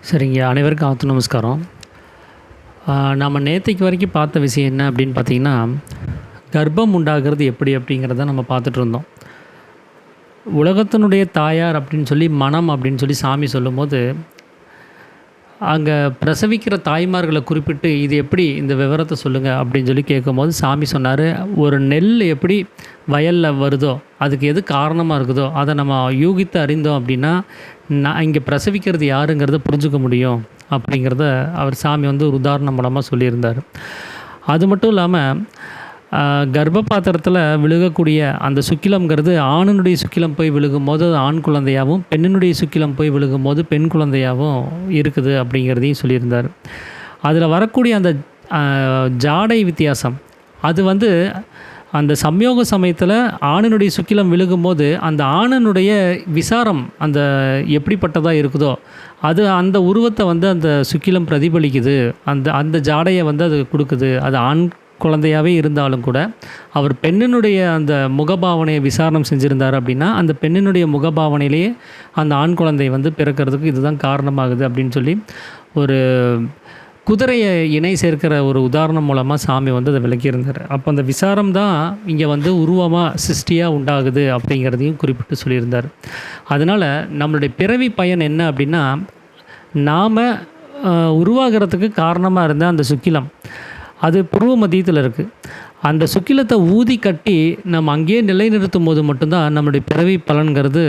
சரிங்க. அனைவருக்கும் நமஸ்காரம். நம்ம நேத்தைக்கு வரைக்கும் பார்த்த விஷயம் என்ன அப்படின்னு பார்த்தீங்கன்னா, கர்ப்பம் உண்டாகிறது எப்படி அப்படிங்கிறத நம்ம பார்த்துட்ருந்தோம். உலகத்தினுடைய தாயார் அப்படின்னு சொல்லி மனம் அப்படின்னு சொல்லி சாமி சொல்லும்போது, அங்கே பிரசவிக்கிற தாய்மார்களை குறிப்பிட்டு இது எப்படி இந்த விவரத்தை சொல்லுங்கள் அப்படின்னு சொல்லி கேட்கும்போது சாமி சொன்னார், ஒரு நெல் எப்படி வயலில் வருதோ அதுக்கு எது காரணமாக இருக்குதோ அதை நம்ம யூகித்து அறிந்தோம் அப்படின்னா இங்கே பிரசவிக்கிறது யாருங்கிறத புரிஞ்சுக்க முடியும் அப்படிங்கிறத அவர் சாமி வந்து ஒரு உதாரணம் மூலமாக சொல்லியிருந்தார். அது மட்டும் இல்லாமல் கர்ப்பபாத்திரத்தில் விழுகக்கூடிய அந்த சுக்கிலம்ங்கிறது ஆணினுடைய சுக்கிலம் போய் விழுகும்போது அது ஆண் குழந்தையாகவும், பெண்ணினுடைய சுக்கிலம் போய் விழுகும்போது பெண் குழந்தையாகவும் இருக்குது அப்படிங்கிறதையும் சொல்லியிருந்தார். அதில் வரக்கூடிய அந்த ஜாடை வித்தியாசம் அது வந்து அந்த சம்யோக சமயத்தில் ஆணினுடைய சுக்கிலம் விழுகும்போது அந்த ஆணினுடைய விசாரம் அந்த எப்படிப்பட்டதாக இருக்குதோ அது அந்த உருவத்தை வந்து அந்த சுக்கிலம் பிரதிபலிக்குது, அந்த அந்த ஜாடையை வந்து அது கொடுக்குது. அது ஆண் குழந்தையாகவே இருந்தாலும் கூட அவர் பெண்ணினுடைய அந்த முகபாவனையை விசாரணம் செஞ்சுருந்தார் அப்படின்னா அந்த பெண்ணினுடைய முகபாவனையிலேயே அந்த ஆண் குழந்தை வந்து பிறக்கிறதுக்கு இதுதான் காரணமாகுது அப்படின்னு சொல்லி ஒரு குதிரையை இணை சேர்க்கிற ஒரு உதாரணம் மூலமாக சாமி வந்து அதை விளக்கியிருந்தார். அப்போ அந்த விசாரம் தான் இங்கே வந்து உருவமாக சிருஷ்டியாக உண்டாகுது அப்படிங்கிறதையும் குறிப்பிட்டு சொல்லியிருந்தார். அதனால் நம்மளுடைய பிறவி பயன் என்ன அப்படின்னா, நாம் உருவாகிறதுக்கு காரணமாக இருந்த அந்த சுக்கிலம் அது புருவ மத்தியத்தில் இருக்குது. அந்த சுக்கிலத்தை ஊதி கட்டி நம்ம அங்கேயே நிலைநிறுத்தும் போது மட்டும்தான் நம்மளுடைய பிறவி பலன்கிறது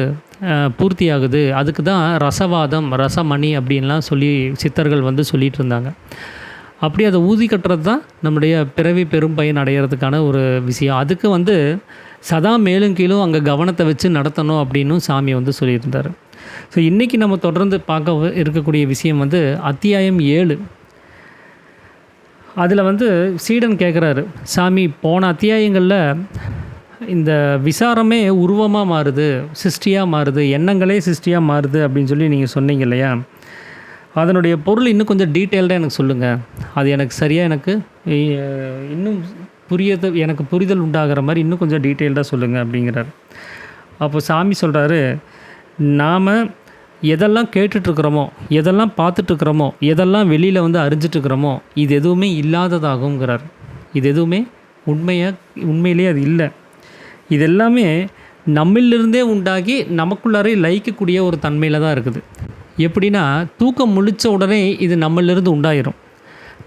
பூர்த்தியாகுது. அதுக்கு தான் ரசவாதம், ரசமணி அப்படின்லாம் சொல்லி சித்தர்கள் வந்து சொல்லிகிட்டு இருந்தாங்க. அப்படி அதை ஊதி கட்டுறது தான் நம்முடைய பிறவி பெரும் பயன் அடையிறதுக்கான ஒரு விஷயம். அதுக்கு வந்து சதா மேலும் கீழும் அங்கே கவனத்தை வச்சு நடத்தணும் அப்படின்னு சாமி வந்து சொல்லியிருந்தார். ஸோ இன்றைக்கி நம்ம தொடர்ந்து பார்க்க இருக்கக்கூடிய விஷயம் வந்து அத்தியாயம் 7. அதில் வந்து சீடன் கேட்குறாரு, சாமி போன அத்தியாயங்களில் இந்த விசாரமே உருவமாக மாறுது, சிருஷ்டியாக மாறுது, எண்ணங்களே சிருஷ்டியாக மாறுது அப்படின்னு சொல்லி நீங்கள் சொன்னீங்க இல்லையா, அதனுடைய பொருள் இன்னும் கொஞ்சம் டீட்டெயில்டாக எனக்கு சொல்லுங்கள், அது எனக்கு சரியாக எனக்கு இன்னும் எனக்கு புரிதல் உண்டாகிற மாதிரி இன்னும் கொஞ்சம் டீட்டெயில்டாக சொல்லுங்கள் அப்படிங்கிறார். அப்போ சாமி சொல்கிறாரு, நாம் எதெல்லாம் கேட்டுட்ருக்குறோமோ, எதெல்லாம் பார்த்துட்ருக்குறோமோ, எதெல்லாம் வெளியில் வந்து அறிஞ்சிட்ருக்குறோமோ இது எதுவுமே இல்லாததாகுங்கிறார். இது எதுவுமே உண்மையிலே அது இல்லை. இது எல்லாமே நம்மளிலிருந்தே உண்டாகி நமக்குள்ளாரே லயிக்கக்கூடிய ஒரு தன்மையில் தான் இருக்குது. எப்படின்னா, தூக்கம் முழித்த உடனே இது நம்மளிலிருந்து உண்டாயிரும்.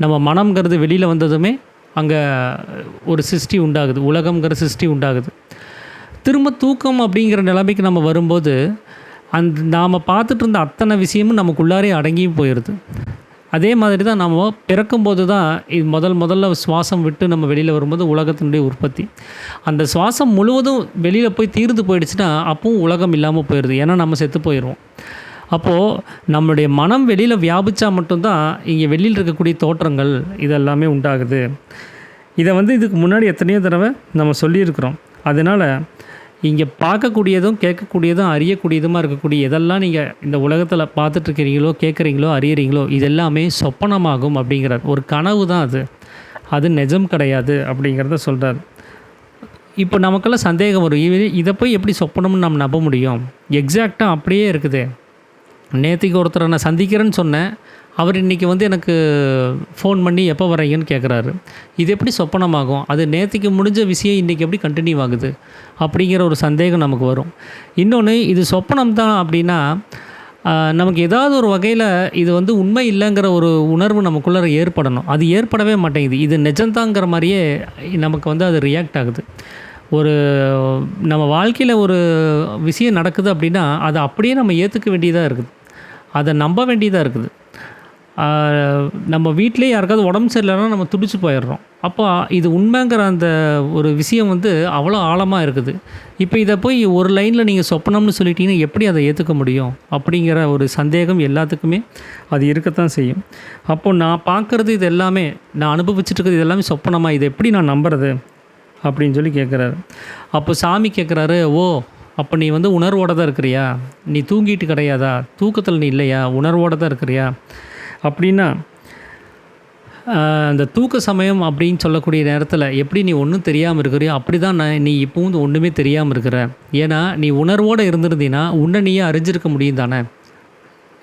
நம்ம மனம்ங்கிறது வெளியில் வந்ததுமே அங்கே ஒரு சிருஷ்டி உண்டாகுது, உலகம்ங்கிற சிருஷ்டி உண்டாகுது. திரும்ப தூக்கம் அப்படிங்கிற நிலைமைக்கு நம்ம வரும்போது அந்த நாம் பார்த்துட்டு இருந்த அத்தனை விஷயமும் நமக்குள்ளாரே அடங்கியும் போயிடுது. அதே மாதிரி தான் நம்ம பிறக்கும்போது தான் இது முதல்ல சுவாசம் விட்டு நம்ம வெளியில் வரும்போது உலகத்தினுடைய உற்பத்தி. அந்த சுவாசம் முழுவதும் வெளியில் போய் தீர்ந்து போயிடுச்சுன்னா அப்பவும் உலகம் இல்லாமல் போயிடுது. ஏன்னா நம்ம செத்து போயிடுவோம். அப்போது நம்மளுடைய மனம் வெளியில் வியாபித்தா மட்டும்தான் இங்கே வெளியில் இருக்கக்கூடிய தோற்றங்கள் இதெல்லாமே உண்டாகுது. இதை வந்து இதுக்கு முன்னாடி எத்தனையோ தடவை நம்ம சொல்லியிருக்கிறோம். அதனால் இங்கே பார்க்கக்கூடியதும் கேட்கக்கூடியதும் அறியக்கூடியதுமாக இருக்கக்கூடிய எதெல்லாம் நீங்கள் இந்த உலகத்தில் பார்த்துட்ருக்கிறீங்களோ, கேட்குறீங்களோ, அறியறீங்களோ இதெல்லாமே சொப்பனமாகும் அப்படிங்கிறார். ஒரு கனவு தான் அது, அது நிஜம் கிடையாது அப்படிங்கிறத சொல்கிறார். இப்போ நமக்கெல்லாம் சந்தேகம் வரும், இதை போய் எப்படி சொப்பனம்னு நம்ம நம்ப முடியும்? எக்ஸாக்டாக அப்படியே இருக்குது. நேற்றுக்கு ஒருத்தரை நான் சந்திக்கிறேன்னு சொன்னேன், அவர் இன்றைக்கி வந்து எனக்கு ஃபோன் பண்ணி எப்போ வரீங்கன்னு கேட்குறாரு. இது எப்படி சொப்பனமாகும்? அது நேற்றுக்கு முடிஞ்ச விஷயம் இன்றைக்கி எப்படி கண்டினியூ ஆகுது அப்படிங்கிற ஒரு சந்தேகம் நமக்கு வரும். இன்னொன்று, இது சொப்பனம் தான் அப்படின்னா நமக்கு ஏதாவது ஒரு வகையில் இது வந்து உண்மை இல்லைங்கிற ஒரு உணர்வு நமக்குள்ளே ஏற்படணும். அது ஏற்படவே மாட்டேங்குது. இது நிஜந்தாங்கிற மாதிரியே நமக்கு வந்து அது ரியாக்ட் ஆகுது. ஒரு நம்ம வாழ்க்கையில் ஒரு விஷயம் நடக்குது அப்படின்னா அதை அப்படியே நம்ம ஏற்றுக்க வேண்டியதாக இருக்குது, அதை நம்ப வேண்டியதாக இருக்குது. நம்ம வீட்டிலே யாருக்காவது உடம்பு சரியில்லைன்னா நம்ம துடிச்சு போயிடுறோம். அப்போ இது உண்மைங்கிற அந்த ஒரு விஷயம் வந்து அவ்வளோ ஆழமாக இருக்குது. இப்போ இதை போய் ஒரு லைனில் நீங்கள் சொப்பனம்னு சொல்லிட்டீங்கன்னா எப்படி அதை ஏற்றுக்க முடியும் அப்படிங்கிற ஒரு சந்தேகம் எல்லாத்துக்குமே அது இருக்கத்தான் செய்யும். அப்போது நான் பார்க்குறது இது எல்லாமே, நான் அனுபவிச்சுட்டு இருக்கிறது இது எல்லாமே சொப்பனமாக, இதை எப்படி நான் நம்புறது அப்படின்னு சொல்லி கேட்குறாரு. அப்போ சாமி கேட்குறாரு, ஓ அப்போ நீ வந்து உணர்வோடு தான் இருக்கிறியா? நீ தூங்கிட்டு கிடையாதா? தூக்கத்தில் நீ இல்லையா? உணர்வோடு தான் இருக்கிறியா? அப்படின்னா அந்த தூக்க சமயம் அப்படின்னு சொல்லக்கூடிய நேரத்தில் எப்படி நீ ஒன்றும் தெரியாமல் இருக்கிறியோ அப்படி தான் நீ இப்போவும் ஒன்றுமே தெரியாமல் இருக்கிற. ஏன்னா நீ உணர்வோடு இருந்திருந்தீன்னா உன்னை நீயே அறிஞ்சிருக்க முடியும் தானே.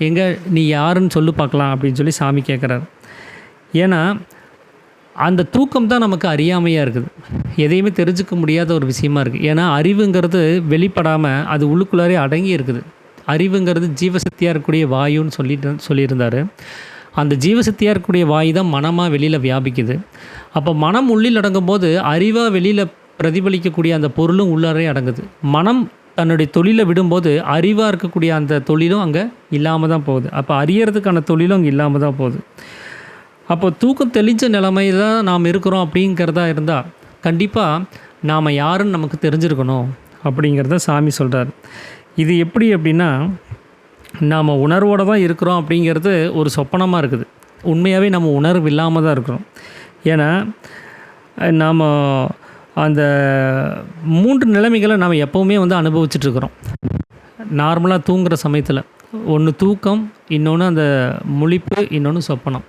எங்கே நீ யாருன்னு சொல்லு பார்க்கலாம் அப்படின்னு சொல்லி சாமி கேட்குறாரு. ஏன்னா அந்த தூக்கம் தான் நமக்கு அறியாமையாக இருக்குது, எதையுமே தெரிஞ்சுக்க முடியாத ஒரு விஷயமா இருக்குது. ஏன்னா அறிவுங்கிறது வெளிப்படாமல் அது உள்ளுக்குள்ளாரே அடங்கி இருக்குது. அறிவுங்கிறது ஜீவசக்தியாக இருக்கக்கூடிய வாயுன்னு சொல்லியிருந்தார். அந்த ஜீவசக்தியாக இருக்கக்கூடிய வாயு தான் மனமாக வெளியில் வியாபிக்குது. அப்போ மனம் உள்ளில் அடங்கும் போது அறிவாக வெளியில் பிரதிபலிக்கக்கூடிய அந்த பொருளும் உள்ளாரே அடங்குது. மனம் தன்னுடைய தொழிலை விடும்போது அறிவாக இருக்கக்கூடிய அந்த தொழிலும் அங்கே இல்லாமல் தான் போகுது. அப்போ அறியறதுக்கான தொழிலும் அங்கே இல்லாமல் தான் போகுது. அப்போ தூக்கம் தெளிஞ்ச நிலைமையில் தான் நாம் இருக்கிறோம் அப்படிங்கிறதா இருந்தால் கண்டிப்பாக நாம் யாருன்னு நமக்கு தெரிஞ்சிருக்கணும் அப்படிங்கிறத சாமி சொல்கிறார். இது எப்படி அப்படின்னா, நாம் உணர்வோடு தான் இருக்கிறோம் அப்படிங்கிறது ஒரு சொப்பனமாக இருக்குது. உண்மையாகவே நம்ம உணர்வு இல்லாமல் தான் இருக்கிறோம். ஏன்னா நாம் அந்த 3 நிலைமைகளை நாம் எப்போவுமே அனுபவிச்சுட்ருக்குறோம். நார்மலாக தூங்குகிற சமயத்தில் ஒன்று தூக்கம், இன்னொன்று அந்த முழிப்பு, இன்னொன்று சொப்பனம்.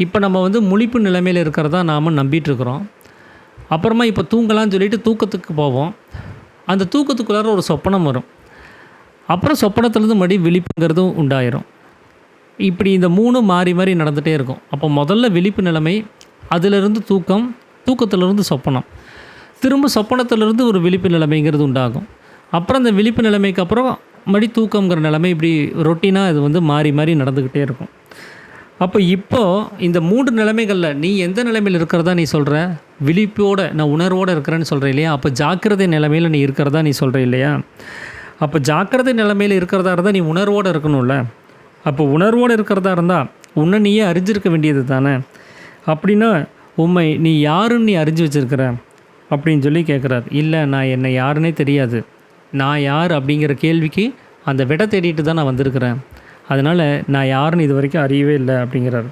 இப்போ நம்ம முழிப்பு நிலைமையில் இருக்கிறதா நாம் நம்பிட்டுருக்குறோம். அப்புறமா இப்போ தூங்கலான்னு சொல்லிட்டு தூக்கத்துக்கு போவோம். அந்த தூக்கத்துக்குள்ளார ஒரு சொப்பனம் வரும். அப்புறம் சொப்பனத்துலேருந்து மறுபடியும் விழிப்புங்கிறதும் உண்டாயிரும். இப்படி இந்த 3 மாறி மாறி நடந்துகிட்டே இருக்கும். அப்போ முதல்ல விழிப்பு நிலைமை, அதிலிருந்து தூக்கம், தூக்கத்திலிருந்து சொப்பனம், திரும்ப சொப்பனத்திலிருந்து ஒரு விழிப்பு நிலைமைங்கிறது உண்டாகும். அப்புறம் அந்த விழிப்பு நிலைமைக்கு அப்புறம் மறுபடியும் தூக்கங்கிற நிலைமை, இப்படி ரொட்டீனாக இது மாறி மாறி நடந்துக்கிட்டே இருக்கும். அப்போ இப்போது இந்த 3 நிலைமைகளில் நீ எந்த நிலைமையில் இருக்கிறதா நீ சொல்கிற? விழிப்போடு நான் உணர்வோடு இருக்கிறேன்னு சொல்கிற இல்லையா? அப்போ ஜாக்கிரதை நிலைமையில் நீ இருக்கிறதா நீ சொல்கிற இல்லையா? அப்போ ஜாக்கிரதை நிலைமையில் இருக்கிறதா இருந்தால் நீ உணர்வோடு இருக்கணும்ல. அப்போ உணர்வோடு இருக்கிறதா இருந்தால் உன்னை நீயே அறிஞ்சிருக்க வேண்டியது தானே. அப்படின்னா உண்மை நீ யாருன்னு நீ அறிஞ்சு வச்சுருக்கிற அப்படின்னு சொல்லி கேட்குறாரு. இல்லை, நான் என்னை யாருன்னே தெரியாது, நான் யார் அப்படிங்கிற கேள்விக்கு அந்த விடை தேடிட்டு தான் நான் வந்திருக்கிறேன், அதனால் நான் யாருன்னு இது வரைக்கும் அறியவே இல்லை அப்படிங்கிறாரு.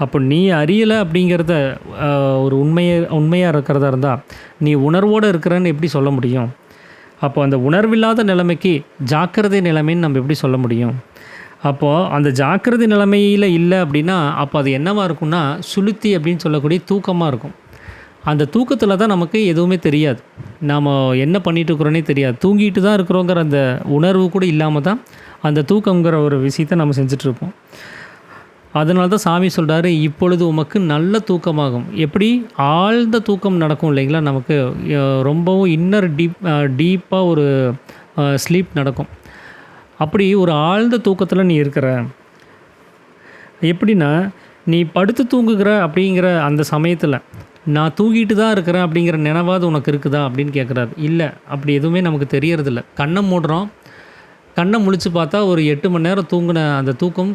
அப்போ நீ அறியலை அப்படிங்கிறத ஒரு உண்மையாக இருக்கிறதா இருந்தால் நீ உணர்வோடு இருக்கிறன்னு எப்படி சொல்ல முடியும்? அப்போ அந்த உணர்வில்லாத நிலைமைக்கு ஜாக்கிரதை நிலைமைன்னு நம்ம எப்படி சொல்ல முடியும்? அப்போது அந்த ஜாக்கிரதை நிலைமையில் இல்லை அப்படின்னா அப்போ அது என்னவாக இருக்கும்னா சுளுத்தி அப்படின்னு சொல்லக்கூடிய தூக்கமாக இருக்கும். அந்த தூக்கத்தில் தான் நமக்கு எதுவுமே தெரியாது, நாம் என்ன பண்ணிகிட்டு இருக்கிறோன்னே தெரியாது, தூங்கிட்டு தான் இருக்கிறோங்கிற அந்த உணர்வு கூட இல்லாமல் தான் அந்த தூக்கங்கிற ஒரு விஷயத்தை நம்ம செஞ்சிட்ருப்போம். அதனால தான் சாமி சொல்கிறாரு, இப்பொழுது உமக்கு நல்ல தூக்கமாகும். எப்படி ஆழ்ந்த தூக்கம் நடக்கும் இல்லைங்களா, நமக்கு ரொம்பவும் இன்னர் டீப்பாக ஒரு ஸ்லீப் நடக்கும். அப்படி ஒரு ஆழ்ந்த தூக்கத்தில் நீ இருக்கிற. எப்படின்னா நீ படுத்து தூங்குகிற அப்படிங்கிற அந்த சமயத்தில் நான் தூங்கிட்டு தான் இருக்கிறேன் அப்படிங்கிற நினைவாது உனக்கு இருக்குதா அப்படின்னு கேட்குறாரு. இல்லை, அப்படி எதுவுமே நமக்கு தெரியறதில்ல. கண்ணை மூடுறோம், கண்ணை முழிச்சு பார்த்தா ஒரு 8 மணி நேரம் தூங்கின அந்த தூக்கம்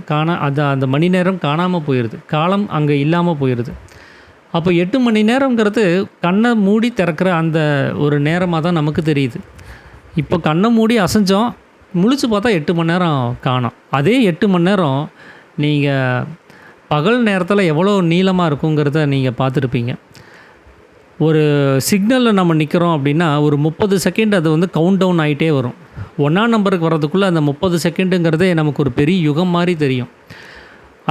அந்த மணி நேரம் காணாமல் போயிடுது, காலம் அங்கே இல்லாமல் போயிடுது. அப்போ 8 மணி நேரங்கிறது கண்ணை மூடி திறக்கிற அந்த ஒரு நேரமாக தான் நமக்கு தெரியுது. இப்போ கண்ணை மூடி அசைஞ்சோம், முழிச்சு பார்த்தா 8 மணி நேரம் காணோம். அதே 8 மணி நேரம் நீங்கள் பகல் நேரத்தில் எவ்வளோ நீளமாக இருக்குங்கிறத நீங்கள் பார்த்துருப்பீங்க. ஒரு சிக்னலில் நம்ம நிற்கிறோம் அப்படின்னா ஒரு 30 செகண்ட் அது கவுண்ட் டவுன் ஆகிட்டே வரும். 1ஆம் நம்பருக்கு வர்றதுக்குள்ளே அந்த 30 செகண்டுங்கிறதே நமக்கு ஒரு பெரிய யுகம் மாதிரி தெரியும்.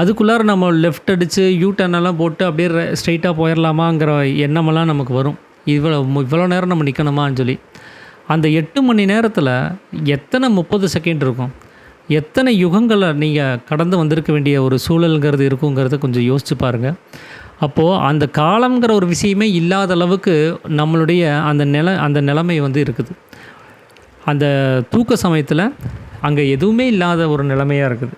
அதுக்குள்ளார நம்ம லெஃப்ட் அடித்து யூட்டர்னெல்லாம் போட்டு அப்படியே ஸ்ட்ரைட்டாக போயிடலாமாங்கிற எண்ணமெல்லாம் நமக்கு வரும். இவ்வளோ நேரம் நம்ம நிற்கணுமான்னு சொல்லி. அந்த 8 மணி நேரத்தில் எத்தனை 30 செகண்ட் இருக்கும், எத்தனை யுகங்களை நீங்கள் கடந்து வந்திருக்க வேண்டிய ஒரு சூழலுங்கிறது இருக்குங்கிறத கொஞ்சம் யோசிச்சு பாருங்கள். அப்போது அந்த காலங்கிற ஒரு விஷயமே இல்லாத அளவுக்கு நம்மளுடைய அந்த நிலைமை இருக்குது. அந்த தூக்க சமயத்தில் அங்கே எதுவுமே இல்லாத ஒரு நிலைமையாக இருக்குது.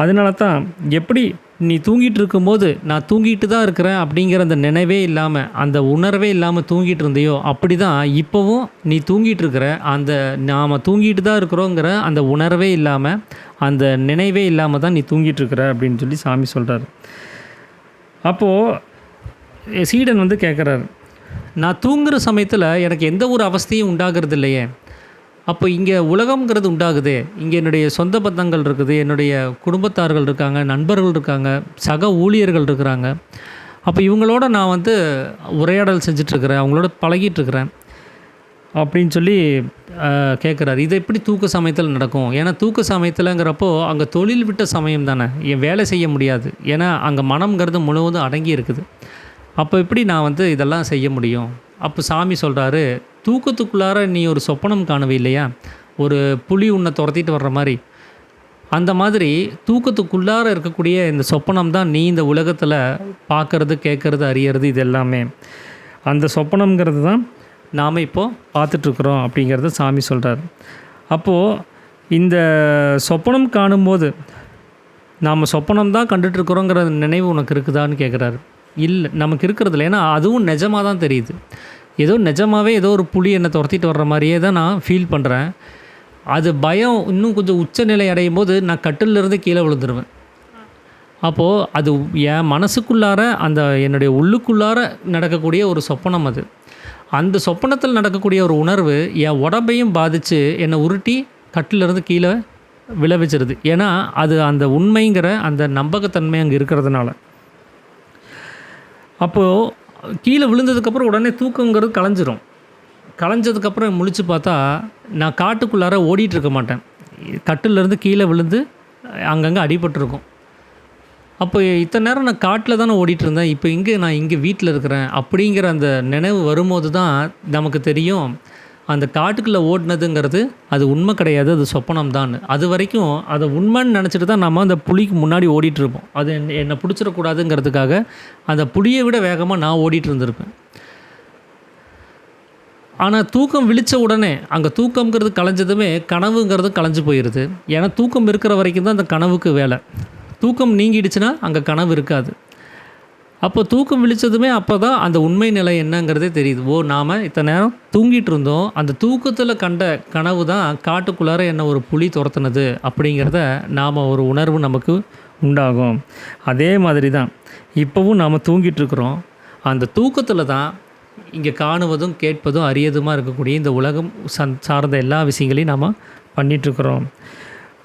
அதனால தான் எப்படி நீ தூங்கிட்டு இருக்கும்போது நான் தூங்கிட்டு தான் இருக்கிறேன் அப்படிங்கிற அந்த நினைவே இல்லாமல், அந்த உணர்வே இல்லாமல் தூங்கிட்டு இருந்தையோ, அப்படி தான் இப்போவும் நீ தூங்கிட்டு இருக்கிற அந்த நாம் தூங்கிட்டு தான் இருக்கிறோங்கிற அந்த உணர்வே இல்லாமல், அந்த நினைவே இல்லாமல் தான் நீ தூங்கிட்டு இருக்கிற அப்படின்னு சொல்லி சாமி சொல்கிறார். அப்போது சீடன் கேட்குறாரு, நான் தூங்குகிற சமயத்தில் எனக்கு எந்த ஒரு அவஸ்தையும் உண்டாகிறது இல்லையே, அப்போ இங்கே உலகம்ங்கிறது உண்டாகுது, இங்கே என்னுடைய சொந்த பந்தங்கள் இருக்குது, என்னுடைய குடும்பத்தார்கள் இருக்காங்க, நண்பர்கள் இருக்காங்க, சக ஊழியர்கள் இருக்கிறாங்க, அப்போ இவங்களோட நான் உரையாடல் செஞ்சிட்ருக்கிறேன், அவங்களோட பழகிட்டுருக்கிறேன் அப்படின்னு சொல்லி கேட்குறாரு. இது எப்படி தூக்க சமயத்தில் நடக்கும்? ஏன்னா தூக்க சமயத்தில்ங்கிறப்போ அங்கே தொழில் விட்ட சமயம் தானே, என் வேலை செய்ய முடியாது, ஏன்னா அங்கே மனம்ங்கிறது முழுவதும் அடங்கி இருக்குது. அப்போ எப்படி நான் இதெல்லாம் செய்ய முடியும்? அப்போ சாமி சொல்கிறாரு, தூக்கத்துக்குள்ளார நீ ஒரு சொப்பனம் காணவே இல்லையா, ஒரு புலி உன்னை துரத்திட்டு வர்ற மாதிரி, அந்த மாதிரி தூக்கத்துக்குள்ளார இருக்கக்கூடிய இந்த சொப்பனம் தான் நீ இந்த உலகத்தில் பார்க்கறது, கேட்குறது, அறியறது இது எல்லாமே. அந்த சொப்பனம்ங்கிறது தான் நாம் இப்போது பார்த்துட்ருக்குறோம் அப்படிங்கிறத சாமி சொல்கிறார். அப்போது இந்த சொப்பனம் காணும்போது நாம் சொப்பனம் தான் கண்டுட்ருக்குறோங்கிற நினைவு உனக்கு இருக்குதான்னு கேட்குறாரு. இல்லை, நமக்கு இருக்கிறதில்ல. ஏன்னா அதுவும் நிஜமாக தான் தெரியுது. ஏதோ நிஜமாகவே ஏதோ ஒரு புலி என்னை துரத்திட்டு வர்ற மாதிரியே தான் நான் ஃபீல் பண்ணுறேன். அது பயம் இன்னும் கொஞ்சம் உச்சநிலை அடையும் போது நான் கட்டிலிருந்து கீழே விழுந்துருவேன். அப்போது அது என் மனசுக்குள்ளார, அந்த என்னுடைய உள்ளுக்குள்ளார நடக்கக்கூடிய ஒரு சொப்பனம் அது. அந்த சொப்பனத்தில் நடக்கக்கூடிய ஒரு உணர்வு என் உடம்பையும் பாதித்து என்னை உருட்டி கட்டிலிருந்து கீழே விளைவிச்சிருது. ஏன்னா அது அந்த உண்மைங்கிற அந்த நம்பகத்தன்மை அங்கே இருக்கிறதுனால. அப்போது கீழே விழுந்ததுக்கப்புறம் உடனே தூக்கங்கிறது கலைஞ்சிரும். கலைஞ்சதுக்கப்புறம் முழிச்சு பார்த்தா நான் காட்டுக்குள்ளார ஓடிட்டுருக்க மாட்டேன். கட்டிலேருந்து கீழே விழுந்து அங்கங்கே அடிபட்டிருக்கும். அப்போ இத்தனை நேரம் நான் காட்டில் தானே ஓடிட்டுருந்தேன், இப்போ நான் இங்கே வீட்டில் இருக்கிறேன் அப்படிங்கிற அந்த நினைவு வரும்போது தான் நமக்கு தெரியும் அந்த காட்டுக்குள்ளே ஓடினதுங்கிறது அது உண்மை கிடையாது, அது சொப்பனம் தான். அது வரைக்கும் அதை உண்மைன்னு நினச்சிட்டு தான் நம்ம அந்த புலிக்கு முன்னாடி ஓடிட்டுருப்போம். அது என்னை பிடிச்சிடக்கூடாதுங்கிறதுக்காக அந்த புலியை விட வேகமாக நான் ஓடிட்டு இருந்திருப்பேன். ஆனால் தூக்கம் விழித்த உடனே அங்கே தூக்கங்கிறது கலைஞ்சதுமே கனவுங்கிறது கலைஞ்சு போயிடுது. ஏன்னா தூக்கம் இருக்கிற வரைக்கும் தான் அந்த கனவுக்கு வேலை. தூக்கம் நீங்கிடுச்சுன்னா அங்கே கனவு இருக்காது. அப்போ தூக்கம் விழித்ததுமே அப்போ தான் அந்த உண்மை நிலை என்னங்கிறதே தெரியுது. நாம் இத்தனை நேரம் தூங்கிட்டு இருந்தோம், அந்த தூக்கத்தில் கண்ட கனவு தான் காட்டுக்குள்ளார என்ன ஒரு புலி துரத்துனது அப்படிங்கிறத நாம் ஒரு உணர்வு நமக்கு உண்டாகும். அதே மாதிரி தான் இப்போவும் நாம் தூங்கிட்டுருக்குறோம். அந்த தூக்கத்தில் தான் இங்கே காணுவதும் கேட்பதும் அறியதுமாக இருக்கக்கூடிய இந்த உலகம் சார்ந்த எல்லா விஷயங்களையும் நாம் பண்ணிகிட்ருக்குறோம்.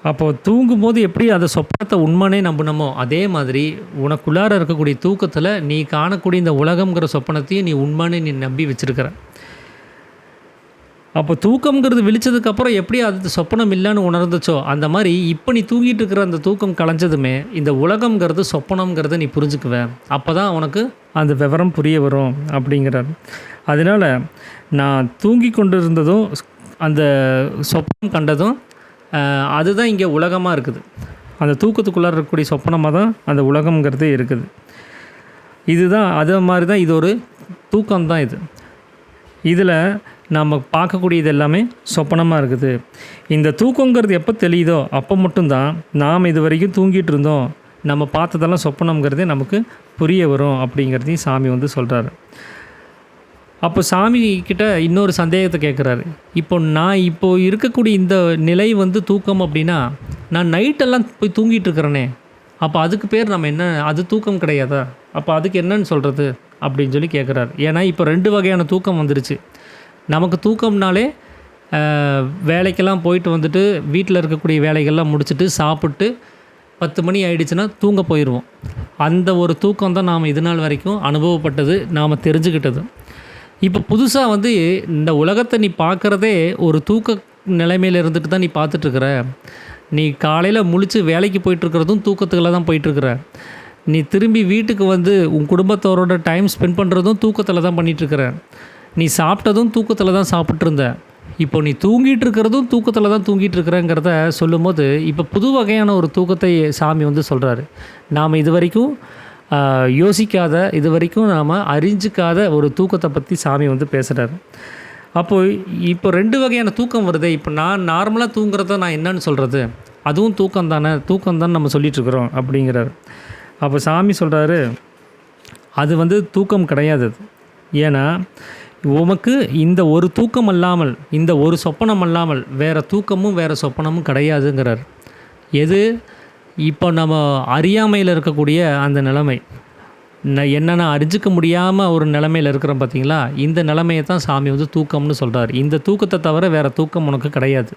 அப்போது தூங்கும்போது எப்படி அந்த சொப்பனத்தை உண்மைனே நம்பினமோ அதே மாதிரி உனக்குள்ளார இருக்கக்கூடிய தூக்கத்தில் நீ காணக்கூடிய இந்த உலகம்ங்கிற சொப்பனத்தையும் நீ உண்மைன்னு நீ நம்பி வச்சுருக்கிற. அப்போ தூக்கம்ங்கிறது விழிச்சதுக்கப்புறம் எப்படி அது சொப்பனம் இல்லைன்னு உணர்ந்துச்சோ அந்த மாதிரி இப்போ நீ தூங்கிட்டு இருக்கிற அந்த தூக்கம் கலைஞ்சதுமே இந்த உலகம்ங்கிறது சொப்பனம்ங்கிறத நீ புரிஞ்சுக்குவேன். அப்போ தான் உனக்கு அந்த விவரம் புரிய வரும் அப்படிங்கிறார். அதனால் நான் தூங்கி கொண்டு இருந்ததும் அந்த சொப்பனம் கண்டதும் அதுதான் இங்கே உலகமாக இருக்குது. அந்த தூக்கத்துக்குள்ளார இருக்கக்கூடிய சொப்பனமாக தான் அந்த உலகம்ங்கிறதே இருக்குது. இதுதான் அது மாதிரி தான் இது ஒரு தூக்கம்தான். இதில் நம்ம பார்க்கக்கூடியது எல்லாமே சொப்பனமாக இருக்குது. இந்த தூக்கங்கிறது எப்போ தெரியுதோ அப்போ மட்டும்தான் நாம் இது வரைக்கும் தூங்கிட்டு இருந்தோம், நம்ம பார்த்ததெல்லாம் சொப்பனம்ங்கிறதே நமக்கு புரிய வரும் அப்படிங்கிறதையும் சாமி சொல்கிறாரு. அப்போ சாமி கிட்ட இன்னொரு சந்தேகத்தை கேட்குறாரு. நான் இருக்கக்கூடிய இந்த நிலை தூக்கம் அப்படின்னா நான் நைட்டெல்லாம் போய் தூங்கிட்டு இருக்கிறேனே, அப்போ அதுக்கு பேர் நம்ம என்ன, அது தூக்கம் கிடையாதா? அப்போ அதுக்கு என்னன்னு சொல்கிறது அப்படின்னு சொல்லி கேட்குறாரு. ஏன்னா இப்போ 2 வகையான தூக்கம் வந்துருச்சு. நமக்கு தூக்கம்னாலே வேலைக்கெல்லாம் போயிட்டு வந்துட்டு வீட்டில் இருக்கக்கூடிய வேலைகள்லாம் முடிச்சுட்டு சாப்பிட்டு 10 மணி ஆகிடுச்சுன்னா தூங்க போயிடுவோம். அந்த ஒரு தூக்கம் தான் நாம் இது நாள் வரைக்கும் அனுபவப்பட்டது, நாம் தெரிஞ்சுக்கிட்டது. இப்போ புதுசாக இந்த உலகத்தை நீ பார்க்குறதே ஒரு தூக்க நிலைமையில் இருந்துட்டு தான் நீ பார்த்துட்ருக்குற. நீ காலையில் முழித்து வேலைக்கு போயிட்டுருக்கிறதும் தூக்கத்துக்குள்ள தான் போயிட்டுருக்குற. நீ திரும்பி வீட்டுக்கு உன் குடும்பத்தோரோட டைம் ஸ்பெண்ட் பண்ணுறதும் தூக்கத்தில் தான் பண்ணிகிட்ருக்குற. நீ சாப்பிட்டதும் தூக்கத்தில் தான் சாப்பிட்ருந்த. இப்போ நீ தூங்கிட்டு இருக்கிறதும் தூக்கத்தில் தான் தூங்கிட்டு இருக்கிறேங்கிறத சொல்லும்போது இப்போ புது வகையான ஒரு தூக்கத்தை சாமி சொல்கிறாரு. நாம் இது வரைக்கும் யோசிக்காத, இது வரைக்கும் நாம் அறிஞ்சிக்காத ஒரு தூக்கத்தை பற்றி சாமி பேசுகிறார். அப்போது இப்போ 2 வகையான தூக்கம் வருது. இப்போ நான் நார்மலாக தூங்குறத நான் என்னன்னு சொல்கிறது, அதுவும் தூக்கம் தானே, தூக்கம் தான் நம்ம சொல்லிகிட்ருக்குறோம் அப்படிங்கிறார். அப்போ சாமி சொல்கிறாரு, அது தூக்கம் கிடையாது. ஏன்னா உமக்கு இந்த ஒரு தூக்கம் அல்லாமல், இந்த ஒரு சொப்பனம் அல்லாமல் வேறு தூக்கமும் வேறு சொப்பனமும் கிடையாதுங்கிறார். எது இப்போ நம்ம அறியாமையில் இருக்கக்கூடிய அந்த நிலைமை, என்னென்ன அறிஞ்சிக்க முடியாமல் ஒரு நிலைமையில் இருக்கிறோம் பார்த்தீங்களா, இந்த நிலைமையை தான் சாமி தூக்கம்னு சொல்கிறார். இந்த தூக்கத்தை தவிர வேறு தூக்கம் உனக்கு கிடையாது.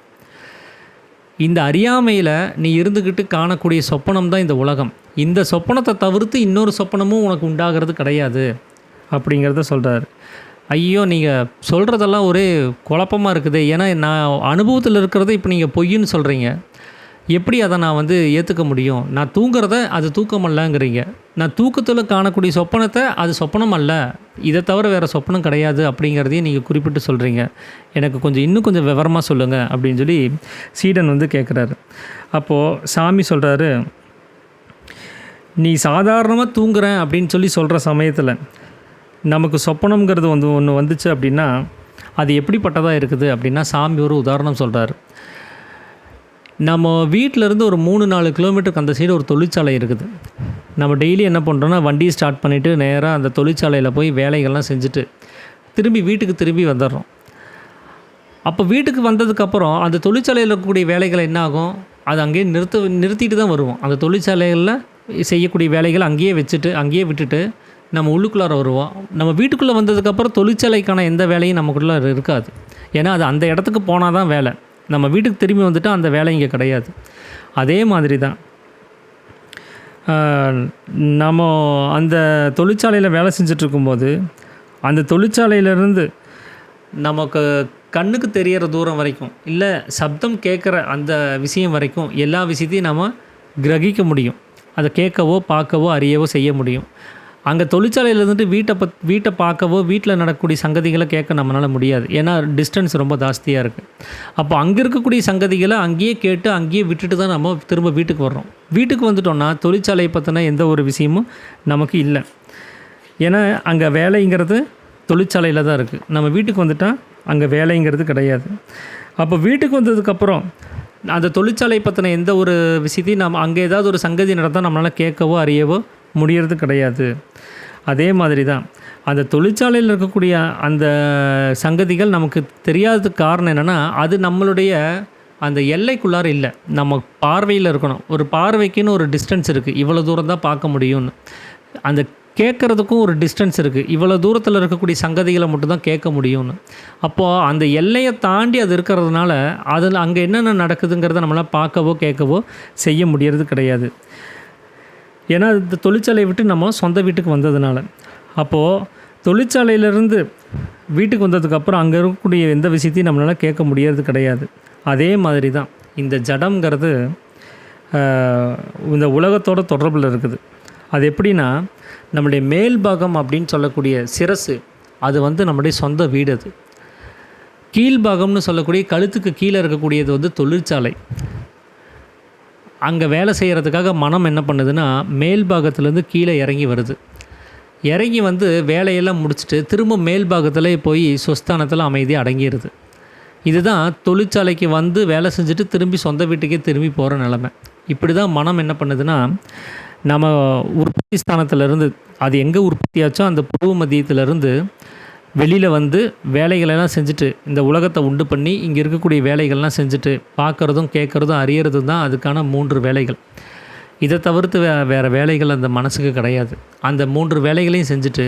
இந்த அறியாமையில் நீ இருந்துக்கிட்டு காணக்கூடிய சொப்பனம் தான் இந்த உலகம். இந்த சொப்பனத்தை தவிர்த்து இன்னொரு சொப்பனமும் உனக்கு உண்டாகிறது கிடையாது அப்படிங்கிறத சொல்கிறார். ஐயோ, நீங்கள் சொல்கிறதெல்லாம் ஒரே குழப்பமாக இருக்குது. ஏன்னா நான் அனுபவத்தில் இருக்கிறத இப்போ நீங்கள் பொய்ன்னு சொல்கிறீங்க. எப்படி அதை நான் வந்து ஏற்றுக்க முடியும்? நான் தூங்குறத அது தூக்கம் அல்லங்கிறீங்க. நான் தூக்கத்தில் காணக்கூடிய சொப்பனத்தை அது சொப்பனம் அல்ல. இதை தவிர வேறு சொப்பனம் கிடையாது அப்படிங்கிறதையும் நீங்கள் குறிப்பிட்டு சொல்கிறீங்க. எனக்கு இன்னும் கொஞ்சம் விவரமாக சொல்லுங்கள் அப்படின்னு சொல்லி சீடன் வந்து கேட்குறாரு. அப்போது சாமி சொல்கிறாரு, நீ சாதாரணமாக தூங்குறேன் அப்படின்னு சொல்லி சொல்கிற சமயத்தில் நமக்கு சொப்பனம்ங்கிறது ஒன்று வந்துச்சு அப்படின்னா அது எப்படிப்பட்டதாக இருக்குது அப்படின்னா, சாமி ஒரு உதாரணம் சொல்கிறார். நம்ம வீட்டிலேருந்து ஒரு 3-4 கிலோமீட்டருக்கு அந்த சைடு ஒரு தொழிற்சாலை இருக்குது. நம்ம டெய்லி என்ன பண்ணுறோன்னா, வண்டியை ஸ்டார்ட் பண்ணிவிட்டு நேராக அந்த தொழிற்சாலையில் போய் வேலைகள்லாம் செஞ்சுட்டு திரும்பி வீட்டுக்கு திரும்பி வந்துடுறோம். அப்போ வீட்டுக்கு வந்ததுக்கப்புறம் அந்த தொழிற்சாலையில் இருக்கக்கூடிய வேலைகள் என்ன ஆகும், அது அங்கேயே நிறுத்திட்டு தான் வருவோம். அந்த தொழிற்சாலைகளில் செய்யக்கூடிய வேலைகளை அங்கேயே விட்டுட்டு நம்ம உள்ளுக்குள்ளார வருவோம். நம்ம வீட்டுக்குள்ளே வந்ததுக்கப்புறம் தொழிற்சாலைக்கான எந்த வேலையும் நமக்குள்ளே இருக்காது. ஏன்னா அது அந்த இடத்துக்கு போனால் தான் வேலை. நம்ம வீட்டுக்கு திரும்பி வந்துட்டால் அந்த வேலை இங்கே கிடையாது. அதே மாதிரி தான் நம்ம அந்த தொழிற்சாலையில் வேலை செஞ்சிட்ருக்கும்போது அந்த தொழிற்சாலையிலேருந்து நமக்கு கண்ணுக்கு தெரிகிற தூரம் வரைக்கும், இல்லை சப்தம் கேட்குற அந்த விஷயம் வரைக்கும் எல்லா விஷயத்தையும் நம்ம கிரகிக்க முடியும். அதை கேட்கவோ பார்க்கவோ அறியவோ செய்ய முடியும். அங்கே தொழிற்சாலையில் இருந்துட்டு வீட்டை பார்க்கவோ வீட்டில் நடக்கக்கூடிய சங்கதிகளை கேட்க நம்மளால் முடியாது. ஏன்னா டிஸ்டன்ஸ் ரொம்ப ஜாஸ்தியாக இருக்குது. அப்போ அங்கே இருக்கக்கூடிய சங்கதிகளை அங்கேயே கேட்டு அங்கேயே விட்டுட்டு தான் நம்ம திரும்ப வீட்டுக்கு வர்றோம். வீட்டுக்கு வந்துட்டோம்னா தொழிற்சாலையை பற்றின எந்த ஒரு விஷயமும் நமக்கு இல்லை. ஏன்னா அங்கே வேலைங்கிறது தொழிற்சாலையில் தான் இருக்குது. நம்ம வீட்டுக்கு வந்துட்டால் அங்கே வேலைங்கிறது கிடையாது. அப்போ வீட்டுக்கு வந்ததுக்கப்புறம் அந்த தொழிற்சாலை பற்றின எந்த ஒரு விஷயத்தையும் நம்ம அங்கே ஏதாவது ஒரு சங்கதி நடந்தால் நம்மளால் கேட்கவோ அறியவோ முடியறது கிடையாது. அதே மாதிரி தான் அந்த தொழிற்சாலையில் இருக்கக்கூடிய அந்த சங்கதிகள் நமக்கு தெரியாததுக்கு காரணம் என்னென்னா, அது நம்மளுடைய அந்த எல்லைக்குள்ளார இல்லை, நம்ம பார்வையில் இருக்கணும். ஒரு பார்வைக்குன்னு ஒரு டிஸ்டன்ஸ் இருக்குது, இவ்வளோ தூரம் தான் பார்க்க முடியும்னு. அந்த கேட்குறதுக்கும் ஒரு டிஸ்டன்ஸ் இருக்குது, இவ்வளோ தூரத்தில் இருக்கக்கூடிய சங்கதிகளை மட்டும்தான் கேட்க முடியும்னு. அப்போது அந்த எல்லையை தாண்டி அது இருக்கிறதுனால அதில் அங்கே என்னென்ன நடக்குதுங்கிறத நம்மளால் பார்க்கவோ கேட்கவோ செய்ய முடியறது கிடையாது. ஏன்னா இந்த தொழிற்சாலையை விட்டு நம்ம சொந்த வீட்டுக்கு வந்ததுனால. அப்போது தொழிற்சாலையிலேருந்து வீட்டுக்கு வந்ததுக்கப்புறம் அங்கே இருக்கக்கூடிய எந்த விஷயத்தையும் நம்மளால் கேட்க முடியறது கிடையாது. அதே மாதிரி தான் இந்த ஜடம்ங்கிறது இந்த உலகத்தோட தொடர்பில் இருக்குது. அது எப்படின்னா, நம்முடைய மேல் பாகம் அப்படின்னு சொல்லக்கூடிய சிரசு அது வந்து நம்முடைய சொந்த வீடு. அது கீழ்பாகம்னு சொல்லக்கூடிய கழுத்துக்கு கீழே இருக்கக்கூடியது வந்து தொழிற்சாலை. அங்கே வேலை செய்கிறதுக்காக மனம் என்ன பண்ணுதுன்னா, மேல் பாகத்துலேருந்து கீழே இறங்கி வருது. இறங்கி வந்து வேலையெல்லாம் முடிச்சுட்டு திரும்ப மேல் பாகத்தில் போய் சொஸ்தானத்தில் அமைதியாக அடங்கிடுது. இதுதான் தொழிற்சாலைக்கு வந்து வேலை செஞ்சுட்டு திரும்பி சொந்த வீட்டுக்கே திரும்பி போகிற நிலமை. இப்படி தான் மனம் என்ன பண்ணுதுன்னா, நம்ம உற்பத்தி ஸ்தானத்திலேருந்து அது எங்கே உற்பத்தியாச்சோ அந்த பூர்வ மத்தியத்திலேருந்து வெளியில் வந்து வேலைகளெல்லாம் செஞ்சுட்டு இந்த உலகத்தை உண்டு பண்ணி இங்கே இருக்கக்கூடிய வேலைகள்லாம் செஞ்சுட்டு பார்க்குறதும் கேட்குறதும் அறியறதும் தான் அதுக்கான 3 வேலைகள். இதை தவிர்த்து வேறு வேலைகள் அந்த மனசுக்கு கிடையாது. அந்த 3 வேலைகளையும் செஞ்சுட்டு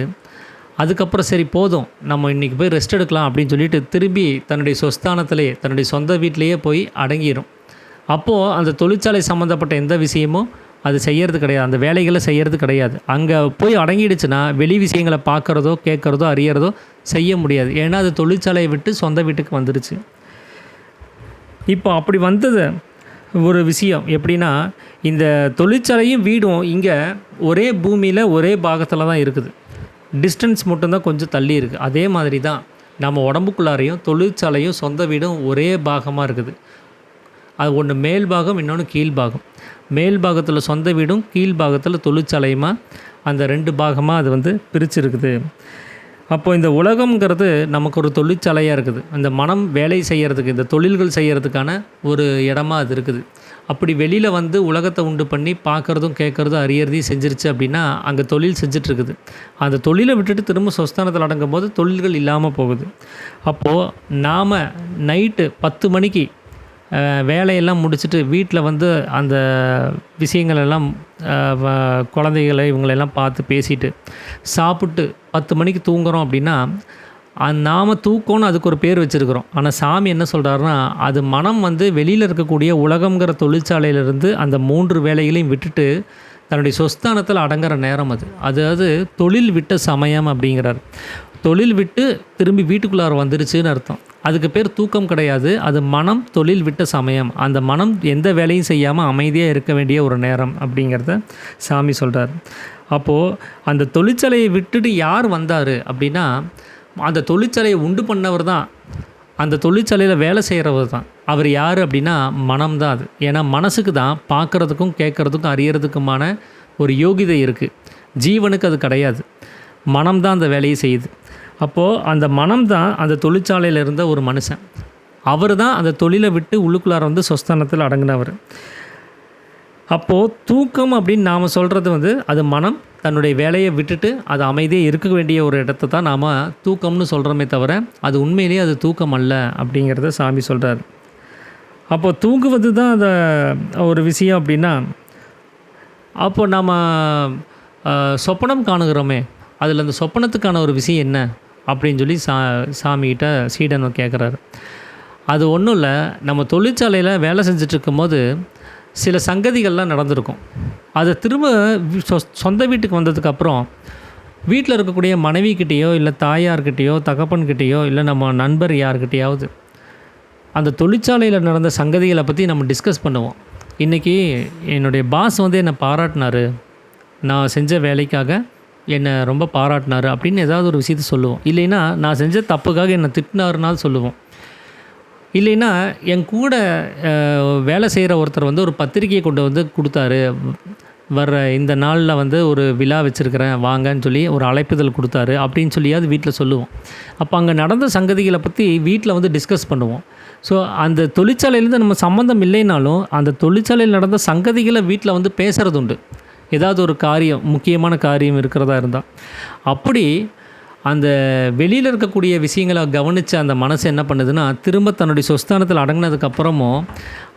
அதுக்கப்புறம் சரி போதும் நம்ம இன்றைக்கி போய் ரெஸ்ட் எடுக்கலாம் அப்படின்னு சொல்லிட்டு திரும்பி தன்னுடைய சொஸ்தானத்திலே தன்னுடைய சொந்த வீட்டிலையே போய் அடங்கிடும். அப்போது அந்த தொழிற்சாலை சம்மந்தப்பட்ட எந்த விஷயமும் அது செய்கிறது கிடையாது, அந்த வேலைகளை செய்கிறது கிடையாது. அங்கே போய் அடங்கிடுச்சுன்னா வெளி விஷயங்களை பார்க்குறதோ கேட்குறதோ அறியறதோ செய்ய முடியாது. ஏன்னா அது தொழிற்சாலையை விட்டு சொந்த வீட்டுக்கு வந்துடுச்சு. இப்போ அப்படி வந்தது ஒரு விஷயம் எப்படின்னா, இந்த தொழிற்சாலையும் வீடும் இங்கே ஒரே பூமியில் ஒரே பாகத்தில் தான் இருக்குது. டிஸ்டன்ஸ் மட்டும்தான் கொஞ்சம் தள்ளி இருக்குது. அதே மாதிரி தான் நம்ம உடம்புக்குள்ளாரையும் தொழிற்சாலையும் சொந்த வீடும் ஒரே பாகமாக இருக்குது. அது ஒன்று மேல் பாகம், இன்னொன்று கீழ்பாகம். மேல் பாகத்தில் சொந்த வீடும் கீழ்பாகத்தில் தொழிற்சாலையுமா அந்த 2 பாகமாக அது வந்து பிரிச்சுருக்குது. அப்போது இந்த உலகம்ங்கிறது நமக்கு ஒரு தொழிற்சாலையாக இருக்குது. அந்த மனம் வேலை செய்கிறதுக்கு இந்த தொழில்கள் செய்கிறதுக்கான ஒரு இடமா அது இருக்குது. அப்படி வெளியில் வந்து உலகத்தை உண்டு பண்ணி பார்க்குறதும் கேட்குறதும் அறியறதையும் செஞ்சிருச்சு அப்படின்னா அங்கே தொழில் செஞ்சிட்ருக்குது. அந்த தொழிலை விட்டுட்டு திரும்ப சொஸ்தானத்தில் அடங்கும் போது தொழில்கள் இல்லாமல் போகுது. அப்போது நாம் நைட்டு 10 மணிக்கு வேலையெல்லாம் முடிச்சுட்டு வீட்டில் வந்து அந்த விஷயங்களெல்லாம் குழந்தைகளை இவங்களெல்லாம் பார்த்து பேசிட்டு சாப்பிட்டு 10 மணிக்கு தூங்குகிறோம் அப்படின்னா நாம் தூக்கம்னு அதுக்கு ஒரு பேர் வச்சுருக்குறோம். ஆனால் சாமி என்ன சொல்கிறாருன்னா, அது மனம் வந்து வெளியில் இருக்கக்கூடிய உலகங்கிற தொழிற்சாலையிலேருந்து அந்த 3 வேலைகளையும் விட்டுட்டு தன்னுடைய சொஸ்தானத்தில் அடங்குற நேரம் அது. அதாவது தொழில் விட்ட சமயம் அப்படிங்கிறார். தொழில் விட்டு திரும்பி வீட்டுக்குள்ளார வந்துருச்சுன்னு அர்த்தம். அதுக்கு பேர் தூக்கம் கிடையாது. அது மனம் தொழில் விட்ட சமயம். அந்த மனம் எந்த வேலையும் செய்யாமல் அமைதியாக இருக்க வேண்டிய ஒரு நேரம் அப்படிங்கிறத சாமி சொல்கிறார். அப்போது அந்த தொழிற்சாலையை விட்டுட்டு யார் வந்தார் அப்படின்னா, அந்த தொழிற்சாலையை உண்டு பண்ணவர் தான், அந்த தொழிற்சாலையில் வேலை செய்கிறவர் தான். அவர் யார் அப்படின்னா மனம் தான் அது. ஏன்னா மனசுக்கு தான் பார்க்குறதுக்கும் கேட்குறதுக்கும் அறியறதுக்குமான ஒரு யோகிதை இருக்குது. ஜீவனுக்கு அது கிடையாது. மனம் தான் அந்த வேலையை செய்யுது. அப்போது அந்த மனம் தான் அந்த தொழிற்சாலையில் இருந்த ஒரு மனுஷன். அவர் தான் அந்த தொழிலை விட்டு உள்ளுக்குள்ளார வந்து சொஸ்தானத்தில் அடங்கினவர். அப்போது தூக்கம் அப்படின்னு நாம் சொல்கிறது வந்து அது மனம் தன்னுடைய வேலையை விட்டுட்டு அது அமைதியாக இருக்க வேண்டிய ஒரு இடத்த தான் நாம் தூக்கம்னு சொல்கிறோமே தவிர அது உண்மையிலேயே அது தூக்கம் அல்ல அப்படிங்கிறத சாமி சொல்கிறார். அப்போது தூங்குவது தான் அந்த ஒரு விஷயம் அப்படின்னா, அப்போ நம்ம சொப்பனம் காணுகிறோமே, அதில் அந்த சொப்பனத்துக்கான ஒரு விஷயம் என்ன அப்படின்னு சொல்லி சாமிகிட்ட சீடன் கேட்குறாரு. அது ஒன்றும் இல்லை, நம்ம தொழிற்சாலையில் வேலை செஞ்சிட்ருக்கும்போது சில சங்கதிகள்லாம் நடந்திருக்கும். அதை திரும்ப சொந்த வீட்டுக்கு வந்ததுக்கப்புறம் வீட்டில் இருக்கக்கூடிய மனைவிக்கிட்டேயோ இல்லை தாயார்கிட்டேயோ தகப்பன்கிட்டேயோ இல்லை நம்ம நண்பர் யார்கிட்டையாவது அந்த தொழிற்சாலையில் நடந்த சங்கதிகளை பற்றி நம்ம டிஸ்கஸ் பண்ணுவோம். இன்றைக்கி என்னுடைய பாஸ் வந்து என்னை பாராட்டினார், நான் செஞ்ச வேலைக்காக என்னை ரொம்ப பாராட்டினார் அப்படின்னு ஏதாவது ஒரு விஷயத்த சொல்லுவோம். இல்லைன்னா நான் செஞ்ச தப்புக்காக என்னை திட்டினாருனாலும் சொல்லுவோம். இல்லைன்னா என் கூட வேலை செய்கிற ஒருத்தர் வந்து ஒரு பத்திரிக்கையை கொண்டு வந்து கொடுத்தாரு, வர்ற இந்த நாளில் வந்து ஒரு விழா வச்சுருக்கிறேன் வாங்கன்னு சொல்லி ஒரு அழைப்புதல் கொடுத்தாரு அப்படின்னு சொல்லியாவது வீட்டில் சொல்லுவோம். அப்போ அங்கே நடந்த சங்கதிகளை பற்றி வீட்டில் வந்து டிஸ்கஸ் பண்ணுவோம். ஸோ அந்த தொழிற்சாலையிலேருந்து நம்ம சம்மந்தம் இல்லைனாலும் அந்த தொழிற்சாலையில் நடந்த சங்கதிகளை வீட்டில் வந்து பேசுகிறது உண்டு. ஏதாவது ஒரு காரியம், முக்கியமான காரியம் இருக்கிறதா இருந்தால். அப்படி அந்த வெளியில் இருக்கக்கூடிய விஷயங்களை கவனித்து அந்த மனசு என்ன பண்ணுதுன்னா, திரும்ப தன்னுடைய சொஸ்தானத்தில் அடங்கினதுக்கப்புறமும்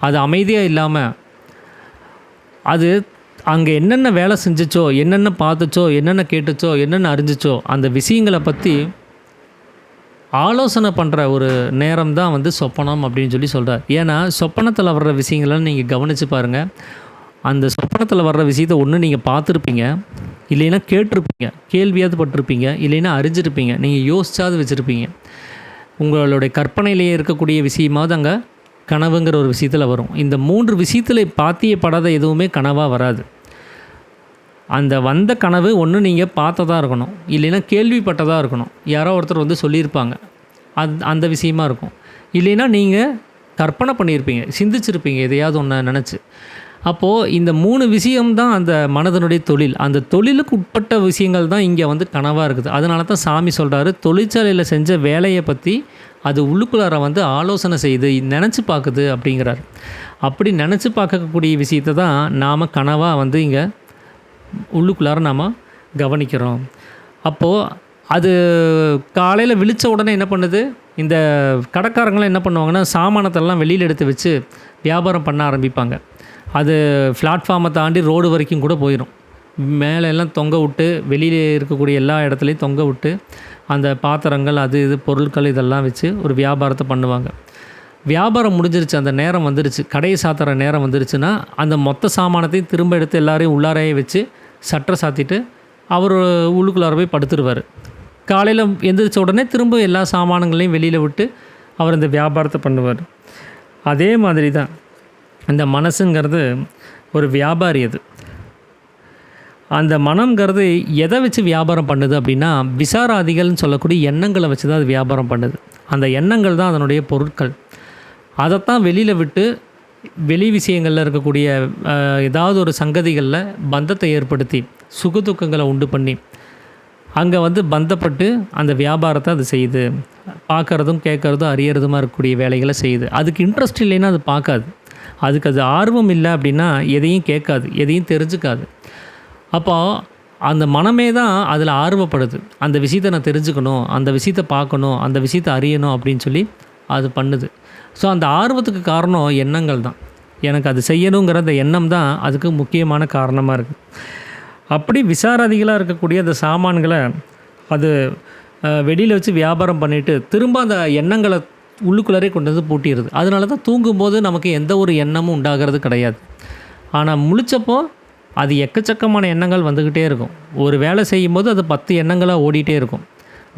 அது அமைதியாக இல்லாமல் அது அங்கே என்னென்ன வேலை செஞ்சிச்சோ, என்னென்ன பார்த்துச்சோ, என்னென்ன கேட்டுச்சோ, என்னென்ன அறிஞ்சிச்சோ அந்த விஷயங்களை பற்றி ஆலோசனை பண்ணுற ஒரு நேரம் தான் வந்து சொப்பனம் அப்படின்னு சொல்லி சொல்கிறார். ஏன்னா சொப்பனத்தில் வர்ற விஷயங்கள்லாம் நீங்கள் கவனித்து பாருங்கள். அந்த சொப்பனத்தில் வர்ற விஷயத்தை ஒன்று நீங்கள் பார்த்துருப்பீங்க, இல்லைன்னா கேட்டிருப்பீங்க, கேள்வியாவது பட்டிருப்பீங்க, இல்லைன்னா அறிஞ்சிருப்பீங்க, நீங்கள் யோசிச்சாவது வச்சுருப்பீங்க. உங்களுடைய கற்பனையிலேயே இருக்கக்கூடிய விஷயமாவது அங்கே கனவுங்கிற ஒரு விஷயத்தில் வரும். இந்த 3 விஷயத்தில் பாத்தியப்படாத எதுவுமே கனவாக வராது. அந்த வந்த கனவு ஒன்று நீங்கள் பார்த்ததாக இருக்கணும், இல்லைன்னா கேள்விப்பட்டதாக இருக்கணும், யாரோ ஒருத்தர் வந்து சொல்லியிருப்பாங்க, அந்த விஷயமா இருக்கும். இல்லைன்னா நீங்கள் கற்பனை பண்ணியிருப்பீங்க, சிந்திச்சிருப்பீங்க எதையாவது ஒன்று நினச்சி. அப்போது இந்த 3 விஷயம்தான் அந்த மனதனுடைய தொழில். அந்த தொழிலுக்கு உட்பட்ட விஷயங்கள் தான் இங்கே வந்து கனவாக இருக்குது. அதனால தான் சாமி சொல்கிறாரு, தொழிற்சாலையில் செஞ்ச வேலையை பற்றி அது உள்ளுக்குள்ளார வந்து ஆலோசனை செய்து நினச்சி பார்க்குது அப்படிங்கிறார். அப்படி நினச்சி பார்க்கக்கூடிய விஷயத்தை தான் நாம் கனவாக வந்து இங்கே உள்ளுக்குள்ளார நாம் கவனிக்கிறோம். அப்போது அது காலையில் விழித்த உடனே என்ன பண்ணுது, இந்த கடைக்காரங்களாம் என்ன பண்ணுவாங்கன்னா சாமானத்தெல்லாம் வெளியில் எடுத்து வச்சு வியாபாரம் பண்ண ஆரம்பிப்பாங்க. அது பிளாட்ஃபார்மை தாண்டி ரோடு வரைக்கும் கூட போயிடும். மேலே எல்லாம் தொங்க விட்டு, வெளியில் இருக்கக்கூடிய எல்லா இடத்துலையும் தொங்க விட்டு அந்த பாத்திரங்கள் அது இது பொருட்கள் இதெல்லாம் வச்சு ஒரு வியாபாரத்தை பண்ணுவாங்க. வியாபாரம் முடிஞ்சிருச்சு, அந்த நேரம் வந்துருச்சு, கடையை சாத்துற நேரம் வந்துருச்சுன்னா அந்த மொத்த சாமானத்தையும் திரும்ப எடுத்து எல்லாரையும் உள்ளாரையே வச்சு சட்டை சாத்திட்டு அவர் உள்ளுக்குள்ளார போய் படுத்துருவார். காலையில் எந்திரிச்ச உடனே திரும்ப எல்லா சாமானங்களையும் வெளியில் விட்டு அவர் இந்த வியாபாரத்தை பண்ணுவார். அதே மாதிரி தான் இந்த மனசுங்கிறது ஒரு வியாபாரி. அது அந்த மனம்ங்கிறது எதை வச்சு வியாபாரம் பண்ணுது அப்படின்னா, விசாராதிகள்னு சொல்லக்கூடிய எண்ணங்களை வச்சு தான் அது வியாபாரம் பண்ணுது. அந்த எண்ணங்கள் தான் அதனுடைய பொருட்கள். அதைத்தான் வெளியில் விட்டு வெளி விஷயங்களில் இருக்கக்கூடிய ஏதாவது ஒரு சங்கதிகளில் பந்தத்தை ஏற்படுத்தி சுகதுக்கங்களை உண்டு பண்ணி அங்கே வந்து பந்தப்பட்டு அந்த வியாபாரத்தை அது செய்யுது. பார்க்குறதும் கேட்குறதும் அறியறதுமா இருக்கக்கூடிய வேலைகளை செய்யுது. அதுக்கு இன்ட்ரெஸ்ட் இல்லைன்னா அது பார்க்காது. அதுக்கு அது ஆர்வம் இல்லை அப்படின்னா எதையும் கேட்காது, எதையும் தெரிஞ்சுக்காது. அப்போ அந்த மனமே தான் அதில் ஆர்வப்படுது. அந்த விஷயத்தை நான் தெரிஞ்சுக்கணும், அந்த விஷயத்தை பார்க்கணும், அந்த விஷயத்தை அறியணும் அப்படின்னு சொல்லி அது பண்ணுது. ஸோ அந்த ஆர்வத்துக்கு காரணம் எண்ணங்கள் தான். எனக்கு அது செய்யணுங்கிற அந்த எண்ணம் தான் அதுக்கு முக்கியமான காரணமாக இருக்குது. அப்படி விசாராதிகளாக இருக்கக்கூடிய அந்த சாமான்களை அது வெளியில் வச்சு வியாபாரம் பண்ணிவிட்டு திரும்ப அந்த எண்ணங்களை உள்ளுக்குள்ளரே கொண்டு வந்து பூட்டிடுது. அதனால தான் தூங்கும்போது நமக்கு எந்த ஒரு எண்ணமும் உண்டாகிறது கிடையாது. ஆனால் முழிச்சப்போ அது எக்கச்சக்கமான எண்ணங்கள் வந்துக்கிட்டே இருக்கும். ஒரு வேலை செய்யும்போது அது 10 எண்ணங்களாக ஓடிட்டே இருக்கும்.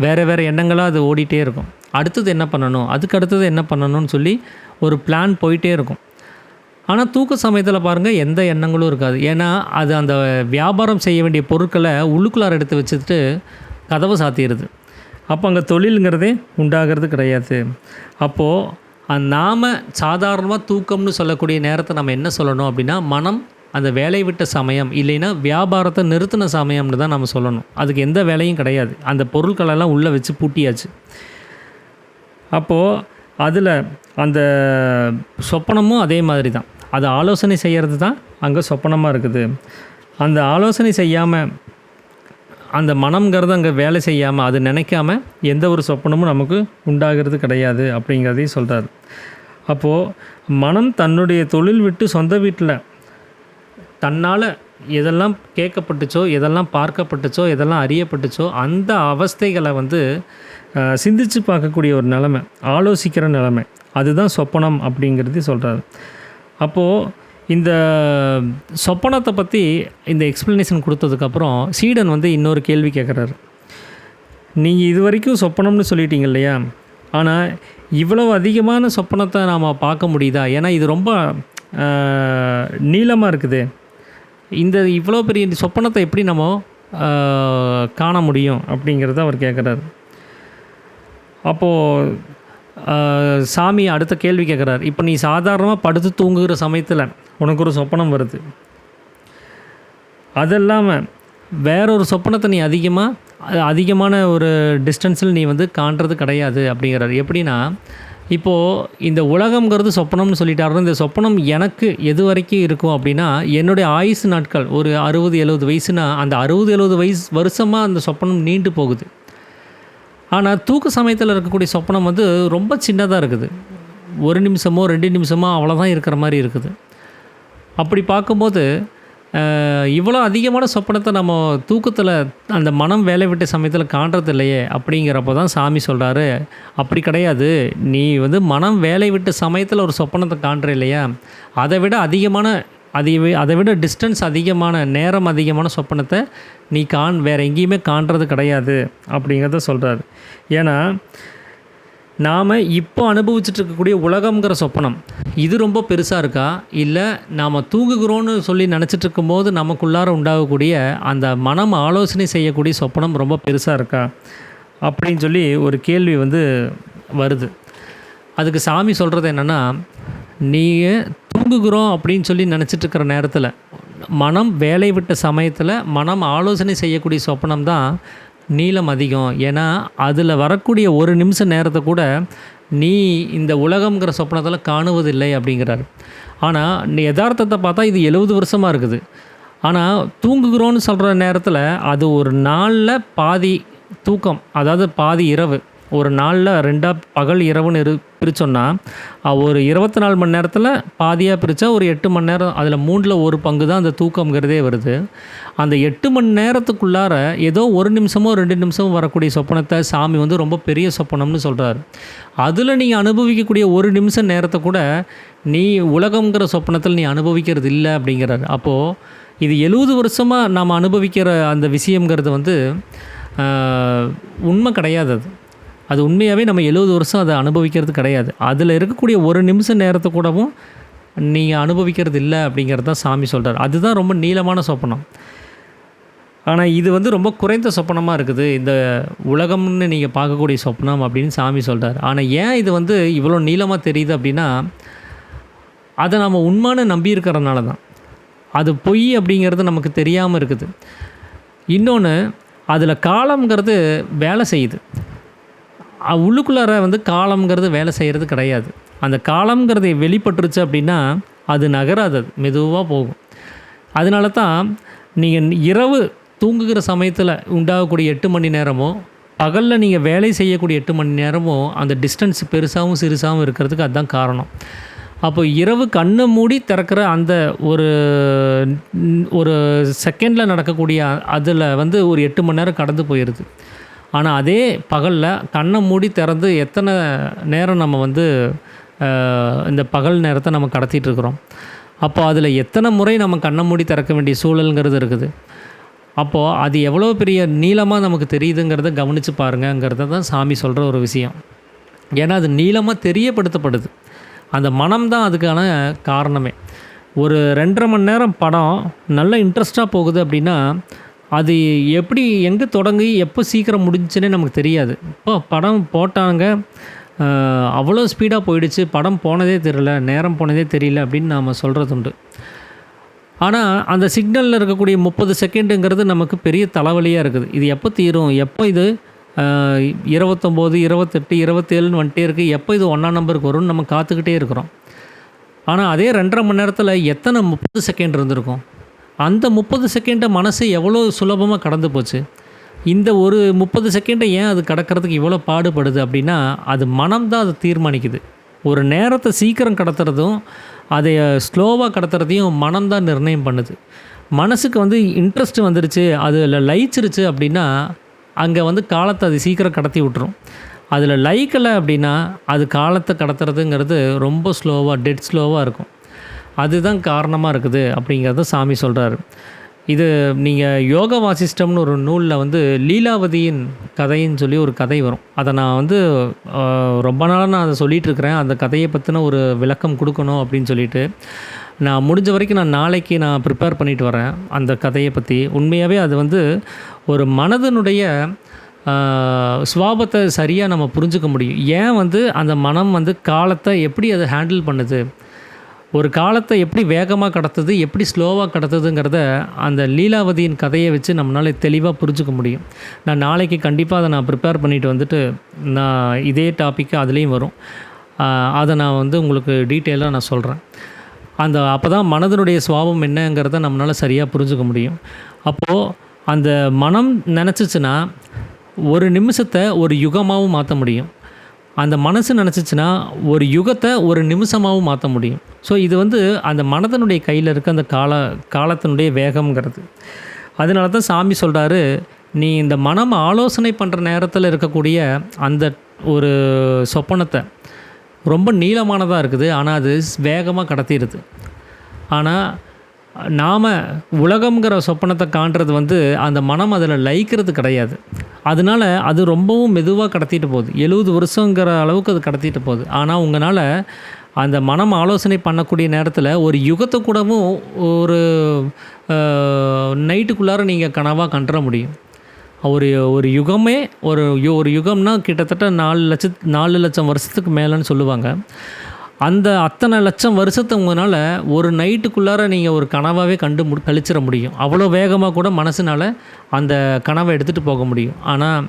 வேறு வேறு எண்ணங்களாக அது ஓடிட்டே இருக்கும். அடுத்தது என்ன பண்ணணும், அதுக்கு அடுத்தது என்ன பண்ணணும்னு சொல்லி ஒரு பிளான் போயிட்டே இருக்கும். ஆனால் தூக்க சமயத்தில் பாருங்கள், எந்த எண்ணங்களும் இருக்காது. ஏன்னா அது அந்த வியாபாரம் செய்ய வேண்டிய பொருட்களை உள்ளுக்குள்ளார எடுத்து வச்சுட்டு கதவை சாத்திடுது. அப்போ அங்கே தொழிலுங்கிறதே உண்டாகிறது கிடையாது. அப்போது நாம் சாதாரணமாக தூக்கம்னு சொல்லக்கூடிய நேரத்தை நம்ம என்ன சொல்லணும் அப்படின்னா, மனம் அந்த வேலையை விட்ட சமயம், இல்லைன்னா வியாபாரத்தை நிறுத்தின சமயம்னு தான் நம்ம சொல்லணும். அதுக்கு எந்த வேலையும் கிடையாது. அந்த பொருட்களெல்லாம் உள்ளே வச்சு பூட்டியாச்சு. அப்போது அதில் அந்த சொப்பனமும் அதே மாதிரி தான். அதை ஆலோசனை செய்கிறது தான் அங்கே சொப்பனமாக இருக்குது. அந்த ஆலோசனை செய்யாமல், அந்த மனம்ங்கிறது அங்கே வேலை செய்யாமல், அது நினைக்காம எந்த ஒரு சொப்பனமும் நமக்கு உண்டாகிறது கிடையாது அப்படிங்கிறதையும் சொல்கிறார். அப்போது மனம் தன்னுடைய தொழில் விட்டு சொந்த வீட்டில் தன்னால் எதெல்லாம் கேட்கப்பட்டுச்சோ, எதெல்லாம் பார்க்கப்பட்டுச்சோ, எதெல்லாம் அறியப்பட்டுச்சோ, அந்த அவஸ்தைகளை சிந்தித்து பார்க்கக்கூடிய ஒரு நிலைமை, ஆலோசிக்கிற நிலைமை, அதுதான் சொப்பனம் அப்படிங்கிறது சொல்கிறார். அப்போது இந்த சொப்பனத்தை பற்றி இந்த எக்ஸ்ப்ளனேஷன் கொடுத்ததுக்கப்புறம் சீடன் இன்னொரு கேள்வி கேட்குறாரு. நீங்கள் இது வரைக்கும் சொப்பனம்னு சொல்லிட்டீங்க இல்லையா, ஆனால் இவ்வளவு அதிகமான சொப்பனத்தை நாம் பார்க்க முடியுதா? ஏன்னா இது ரொம்ப நீளமாக இருக்குது. இந்த இவ்வளோ பெரிய சொப்பனத்தை எப்படி நம்ம காண முடியும் அப்படிங்கிறத அவர் கேட்குறாரு. அப்போது சாமி அடுத்த கேள்வி கேட்குறாரு. இப்போ நீ சாதாரணமாக படுத்து தூங்குகிற சமயத்தில் உனக்கு ஒரு சொப்பனம் வருது. அது இல்லாமல் வேறொரு சொப்பனத்தை நீ அதிகமான ஒரு டிஸ்டன்ஸில் நீ காண்றது கிடையாது அப்படிங்கிறாரு. எப்படின்னா, இப்போது இந்த உலகம்ங்கிறது சொப்பனம்னு சொல்லிட்டாரு. இந்த சொப்பனம் எனக்கு எது வரைக்கும் இருக்கும் அப்படின்னா, என்னுடைய ஆயுசு நாட்கள் ஒரு 60-70 வயசுனா, அந்த 60-70 வருஷமாக அந்த சொப்பனம் நீண்டு போகுது. ஆனால் தூக்க சமயத்தில் இருக்கக்கூடிய சொப்பனம் ரொம்ப சின்னதாக இருக்குது. 1 நிமிஷமோ 2 நிமிஷமோ அவ்வளோதான் இருக்கிற மாதிரி இருக்குது. அப்படி பார்க்கும்போது இவ்வளோ அதிகமான சொப்பனத்தை நம்ம தூக்கத்தில் அந்த மனம் வேலை விட்ட சமயத்தில் காண்றது இல்லையே அப்படிங்கிறப்போ தான் சாமி சொல்கிறாரு, அப்படி கிடையாது. நீ மனம் வேலை விட்ட சமயத்தில் ஒரு சொப்பனத்தை காண்ற இல்லையா, அதை விட டிஸ்டன்ஸ் அதிகமான, நேரம் அதிகமான சொப்பனத்தை நீ வேறு எங்கேயுமே காண்றது கிடையாது அப்படிங்கிறத சொல்கிறாரு. ஏன்னா நாம் இப்போ அனுபவிச்சுட்டு இருக்கக்கூடிய உலகம்ங்கிற சொப்பனம் இது ரொம்ப பெருசாக இருக்கா, இல்லை நாம் தூங்குகிறோன்னு சொல்லி நினச்சிட்டு இருக்கும்போது நமக்குள்ளார உண்டாகக்கூடிய அந்த மனம் ஆலோசனை செய்யக்கூடிய சொப்பனம் ரொம்ப பெருசாக இருக்கா அப்படின்னு சொல்லி ஒரு கேள்வி வருது. அதுக்கு சாமி சொல்கிறது என்னென்னா, நீங்கள் தூங்குகிறோம் அப்படின்னு சொல்லி நினச்சிட்ருக்கிற நேரத்தில், மனம் வேலை விட்ட சமயத்தில் மனம் ஆலோசனை செய்யக்கூடிய சொப்பனம் தான் நீளம் அதிகம். ஏன்னா அதில் வரக்கூடிய 1 நிமிஷம் நேரத்தை கூட நீ இந்த உலகம்ங்கிற சொப்பனத்தில் காணுவதில்லை அப்படிங்கிறார். ஆனால் நீ யதார்த்தத்தை பார்த்தா இது 70 வருஷமாக இருக்குது. ஆனால் தூங்குகிறோன்னு சொல்கிற நேரத்தில் அது ஒரு நாளில் பாதி தூக்கம், அதாவது பாதி இரவு. ஒரு நாளில் 2 பகல் இரவுன்னு பிரித்தோன்னா, ஒரு 24 மணி நேரத்தில் பாதியாக பிரித்தா ஒரு 8 மணி நேரம், அதில் 3ல் 1 பங்கு தான் அந்த தூக்கங்கிறதே வருது. அந்த 8 மணி நேரத்துக்குள்ளார ஏதோ 1 நிமிஷமோ 2 நிமிஷமோ வரக்கூடிய சொப்பனத்தை சாமி ரொம்ப பெரிய சொப்பனம்னு சொல்கிறார். அதில் நீங்கள் அனுபவிக்கக்கூடிய 1 நிமிஷம் நேரத்தை கூட நீ உலகங்கிற சொப்பனத்தில் நீ அனுபவிக்கிறது இல்லை அப்படிங்கிறார். அப்போது இது 70 வருஷமாக நாம் அனுபவிக்கிற அந்த விஷயங்கிறது உண்மை கிடையாது. அது உண்மையாகவே நம்ம 70 வருஷம் அதை அனுபவிக்கிறது கிடையாது. அதில் இருக்கக்கூடிய 1 நிமிஷம் நேரத்தை கூடவும் நீங்கள் அனுபவிக்கிறது இல்லை அப்படிங்கிறது தான் சாமி சொல்கிறார். அதுதான் ரொம்ப நீளமான சொப்பனம். ஆனால் இது ரொம்ப குறைந்த சொப்பனமாக இருக்குது, இந்த உலகம்னு நீங்கள் பார்க்கக்கூடிய சொப்பனம் அப்படின்னு சாமி சொல்கிறார். ஆனால் ஏன் இது இவ்வளோ நீளமாக தெரியுது அப்படின்னா, அதை நம்ம உண்மைன்னு நம்பி இருக்கிறதுனால தான். அது பொய் அப்படிங்கிறது நமக்கு தெரியாமல் இருக்குது. இன்னொன்று, அதில் காலம்ங்கிறது வேலை செய்யுது. உள்ளுக்குள்ளார காலம்ங்கிறது வேலை செய்கிறது கிடையாது. அந்த காலம்ங்கிறது வெளிப்பட்டுருச்சு அப்படின்னா அது நகராது, அது மெதுவாக போகும். அதனால தான் நீங்கள் இரவு தூங்குகிற சமயத்தில் உண்டாகக்கூடிய 8 மணி நேரமோ, பகலில் நீங்கள் வேலை செய்யக்கூடிய 8 மணி நேரமோ அந்த டிஸ்டன்ஸ் பெருசாகவும் சிறுசாகவும் இருக்கிறதுக்கு அதுதான் காரணம். அப்போ இரவு கண்ணை மூடி திறக்கிற அந்த ஒரு செகண்டில் நடக்கக்கூடிய அதில் ஒரு 8 மணி நேரம் கடந்து போயிடுது. ஆனால் அதே பகலில் கண்ணை மூடி திறந்து எத்தனை நேரம் நம்ம இந்த பகல் நேரத்தை நம்ம கடத்திட்டுருக்குறோம். அப்போ அதில் எத்தனை முறை நம்ம கண்ணை மூடி திறக்க வேண்டிய சூழலுங்கிறது இருக்குது. அப்போது அது எவ்வளோ பெரிய நீளமாக நமக்கு தெரியுதுங்கிறத கவனித்து பாருங்கங்கிறத தான் சாமி சொல்கிற ஒரு விஷயம். ஏன்னா அது நீளமாக தெரியப்படுத்தப்படுது. அந்த மனம் தான் அதுக்கான காரணமே. ஒரு 2.5 மணி நேரம் படம் நல்ல இன்ட்ரெஸ்ட்டாக போகுது அப்படின்னா அது எப்படி எங்கே தொடங்கி எப்போ சீக்கிரம் முடிஞ்சுன்னே நமக்கு தெரியாது. இப்போ படம் போட்டாங்க, அவ்வளோ ஸ்பீடாக போயிடுச்சு, படம் போனதே தெரியல, நேரம் போனதே தெரியல அப்படின்னு நாம் சொல்கிறது உண்டு. ஆனால் அந்த சிக்னலில் இருக்கக்கூடிய 30 செகண்டுங்கிறது நமக்கு பெரிய தலைவலியாக இருக்குது. இது எப்போ தீரும், எப்போ இது 29, 28, 27ன்னு வந்துட்டே இருக்குது, எப்போ இது 1ஆம் நம்பருக்கு வரும்னு நம்ம காத்துக்கிட்டே இருக்கிறோம். ஆனால் அதே 2.5 மணி நேரத்தில் எத்தனை 30 செகண்ட் இருந்திருக்கும். அந்த 30 செகண்டை மனசு எவ்வளோ சுலபமாக கடந்து போச்சு. இந்த ஒரு 30 செகண்டை ஏன் அது கடக்கிறதுக்கு இவ்வளோ பாடுபடுது அப்படின்னா அது மனம் தான் அதை தீர்மானிக்குது. ஒரு நேரத்தை சீக்கிரம் கடத்துறதும் அதை ஸ்லோவாக கடத்துறதையும் மனம் தான் நிர்ணயம் பண்ணுது. மனசுக்கு வந்து இன்ட்ரெஸ்ட் வந்துருச்சு, அதில் லயிச்சிருச்சு அப்படின்னா அங்கே வந்து காலத்தை அது சீக்கிரம் கடத்தி விட்டுரும். அதில் லைக்கலை அப்படின்னா அது காலத்தை கடத்துறதுங்கிறது ரொம்ப ஸ்லோவாக, டெட் ஸ்லோவாக இருக்கும். அதுதான் காரணமாக இருக்குது அப்படிங்கிறத சாமி சொல்கிறாரு. இது நீங்கள் யோக வாசிஷ்டம்னு ஒரு நூலில் வந்து லீலாவதியின் கதைன்னு சொல்லி ஒரு கதை வரும். அதை நான் வந்து ரொம்ப நாளாக நான் அதை சொல்லிகிட்ருக்கிறேன். அந்த கதையை பற்றின ஒரு விளக்கம் கொடுக்கணும் அப்படின்னு சொல்லிட்டு நான் முடிஞ்ச வரைக்கும் நான் நாளைக்கு நான் ப்ரிப்பேர் பண்ணிட்டு வரேன் அந்த கதையை பற்றி. உண்மையாகவே அது வந்து ஒரு மனதனுடைய சுவாபத்தை சரியாக நம்ம புரிஞ்சுக்க முடியும். ஏன் வந்து அந்த மனம் வந்து காலத்தை எப்படி அதை ஹேண்டில் பண்ணுது, ஒரு காலத்தை எப்படி வேகமாக கடத்துது, எப்படி ஸ்லோவாக கடத்துதுங்கிறத அந்த லீலாவதியின் கதையை வச்சு நம்மளால் தெளிவாக புரிஞ்சுக்க முடியும். நான் நாளைக்கு கண்டிப்பாக அதை நான் ப்ரிப்பேர் பண்ணிவிட்டு வந்துட்டு நான் இதே டாப்பிக்கு அதுலேயும் வரும். அதை நான் வந்து உங்களுக்கு டீட்டெயிலாக நான் சொல்கிறேன். அப்போ தான் மனதனுடைய சுவாபம் என்னங்கிறத நம்மளால் சரியாக புரிஞ்சுக்க முடியும். அப்போது அந்த மனம் நினச்சிச்சின்னா ஒரு நிமிஷத்தை ஒரு யுகமாகவும் மாற்ற முடியும். அந்த மனசு நினச்சிச்சின்னா ஒரு யுகத்தை ஒரு நிமிஷமாகவும் மாற்ற முடியும். ஸோ இது வந்து அந்த மனதனுடைய கையில் இருக்க அந்த காலத்தினுடைய வேகம்ங்கிறது. அதனால தான் சாமி சொல்கிறாரு, நீ இந்த மனம் ஆலோசனை பண்ணுற நேரத்தில் இருக்கக்கூடிய அந்த ஒரு சொப்பனத்தை ரொம்ப நீளமானதாக இருக்குது, ஆனால் அது வேகமாக கடத்திடுது. ஆனால் நாம் உலகம்ங்கிற சொப்பனத்தை காண்றது வந்து அந்த மனம் அதில் லயிக்கிறது கிடையாது. அதனால் அது ரொம்பவும் மெதுவாக கடத்திட்டு போகுது. 70 வருஷங்கிற அளவுக்கு அது கடத்திட்டு போகுது. ஆனால் உங்களால் அந்த மனம் ஆலோசனை பண்ணக்கூடிய நேரத்தில் ஒரு யுகத்தை கூடவும் ஒரு நைட்டுக்குள்ளார நீங்கள் கனவாக கண்டுற முடியும். ஒரு யுகமே ஒரு யுகம்னா கிட்டத்தட்ட 4 லட்சம் வருஷத்துக்கு மேலேன்னு சொல்லுவாங்க. அந்த அத்தனை லட்சம் வருஷத்தை உங்களால் ஒரு நைட்டுக்குள்ளார நீங்கள் ஒரு கனவாகவே கழிச்சிட முடியும். அவ்வளோ வேகமாக கூட மனசுனால் அந்த கனவை எடுத்துகிட்டு போக முடியும். ஆனால்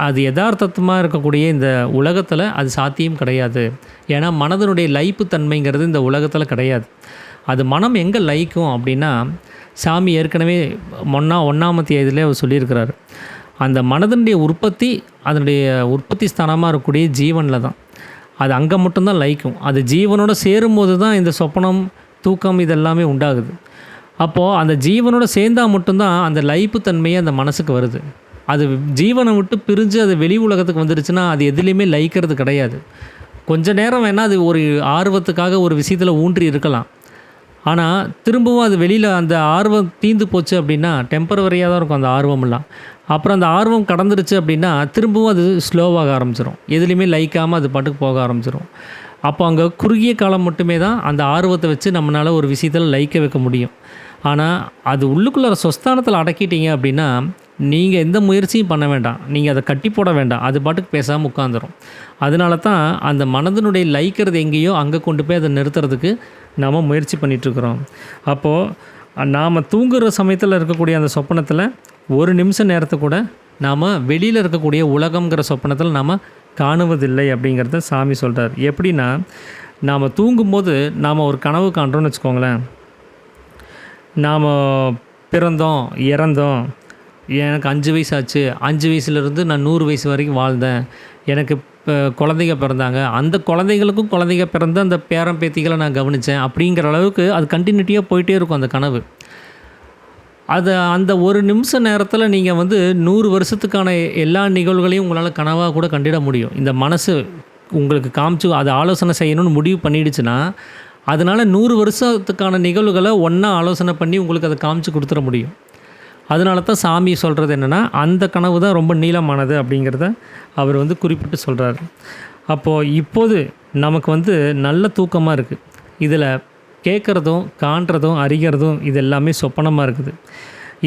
அது யதார்த்தமாக இருக்கக்கூடிய இந்த உலகத்தில் அது சாத்தியம் கிடையாது. ஏன்னா மனதனுடைய லயிப்பு தன்மைங்கிறது இந்த உலகத்தில் கிடையாது. அது மனம் எங்கே லயிக்கும் அப்படின்னா சாமி ஏற்கனவே 1ஆம் அத்தியாயத்திலே அவர் சொல்லியிருக்கிறார். அந்த மனதனுடைய உற்பத்தி அதனுடைய உற்பத்தி ஸ்தானமாக இருக்கக்கூடிய ஜீவனில் தான். அது அங்கே மட்டும்தான் லயிக்கும். அது ஜீவனோடு சேரும்போது தான் இந்த சொப்பனம், தூக்கம் இதெல்லாமே உண்டாகுது. அப்போது அந்த ஜீவனோடு சேர்ந்தால் மட்டும்தான் அந்த லயிப்பு தன்மையே அந்த மனசுக்கு வருது. அது ஜீவனை விட்டு பிரிஞ்சு அது வெளி உலகத்துக்கு வந்துடுச்சுன்னா அது எதுலேயுமே லயிக்கிறது கிடையாது. கொஞ்ச நேரம் வேணால் அது ஒரு ஆர்வத்துக்காக ஒரு விஷயத்தில் ஊன்றி இருக்கலாம். ஆனால் திரும்பவும் அது வெளியில் அந்த ஆர்வம் தீர்ந்து போச்சு அப்படின்னா டெம்பரவரியாக தான் இருக்கும் அந்த ஆர்வமெல்லாம். அப்புறம் அந்த ஆர்வம் கடந்துருச்சு அப்படின்னா திரும்பவும் அது ஸ்லோவாக ஆரம்பிச்சிடும். எதுலேயுமே லைக்காமல் அது பாட்டுக்கு போக ஆரம்பிச்சிடும். அப்போ அங்கே குறுகிய காலம் மட்டுமே தான் அந்த ஆர்வத்தை வச்சு நம்மளால் ஒரு விஷயத்தில் லைக்க வைக்க முடியும். ஆனால் அது உள்ளுக்குள்ளே சொஸ்தானத்தில் அடக்கிட்டீங்க அப்படின்னா நீங்கள் எந்த முயற்சியும் பண்ண வேண்டாம், நீங்கள் அதை கட்டி போட வேண்டாம், அது பாட்டுக்கு பேசாமல் உட்காந்துரும். அதனால தான் அந்த மனதனுடைய லைக்கிறது எங்கேயோ அங்கே கொண்டு போய் அதை நிறுத்துறதுக்கு நாம் முயற்சி பண்ணிகிட்ருக்குறோம். அப்போது நாம் தூங்குகிற சமயத்தில் இருக்கக்கூடிய அந்த சொப்பனத்தில் ஒரு நிமிஷம் நேரத்தை கூட நாம் வெளியில் இருக்கக்கூடிய உலகங்கிற சொப்பனத்தில் நாம் காணுவதில்லை அப்படிங்கிறத சாமி சொல்கிறார். எப்படின்னா நாம் தூங்கும்போது நாம் ஒரு கனவு காண்றோன்னு வச்சுக்கோங்களேன். நாம் பிறந்தோம், இறந்தோம், எனக்கு 5 வயசு ஆச்சு, 5 வயசுலேருந்து நான் 100 வயசு வரைக்கும் வாழ்ந்தேன், எனக்கு குழந்தைங்க பிறந்தாங்க, அந்த குழந்தைங்களுக்கும் குழந்தைங்க பிறந்த அந்த பேரன் பேத்திகளை நான் கவனித்தேன் அப்படிங்கிற அளவுக்கு அது கண்டினியூட்டியாக போயிட்டே இருக்கும் அந்த கனவு. அந்த ஒரு நிமிஷ நேரத்தில் நீங்கள் வந்து 100 வருஷத்துக்கான எல்லா நிகழ்வுகளையும் உங்களால் கனவாக கூட கண்டிட முடியும். இந்த மனசு உங்களுக்கு காமிச்சு அதை ஆலோசனை செய்யணும்னு முடிவு பண்ணிடுச்சுன்னா அதனால் 100 வருஷத்துக்கான நிகழ்வுகளை ஒன்றா ஆலோசனை பண்ணி உங்களுக்கு அதை காமிச்சு கொடுத்துட முடியும். அதனால தான் சாமி சொல்கிறது என்னென்னா, அந்த கனவு தான் ரொம்ப நீளமானது அப்படிங்கிறத அவர் வந்து குறிப்பிட்டு சொல்கிறாரு. அப்போது இப்போது நமக்கு வந்து நல்ல தூக்கமாக இருக்குது. இதில் கேட்குறதும் காண்றதும் அறிகிறதும் இது எல்லாமே சொப்பனமாக இருக்குது.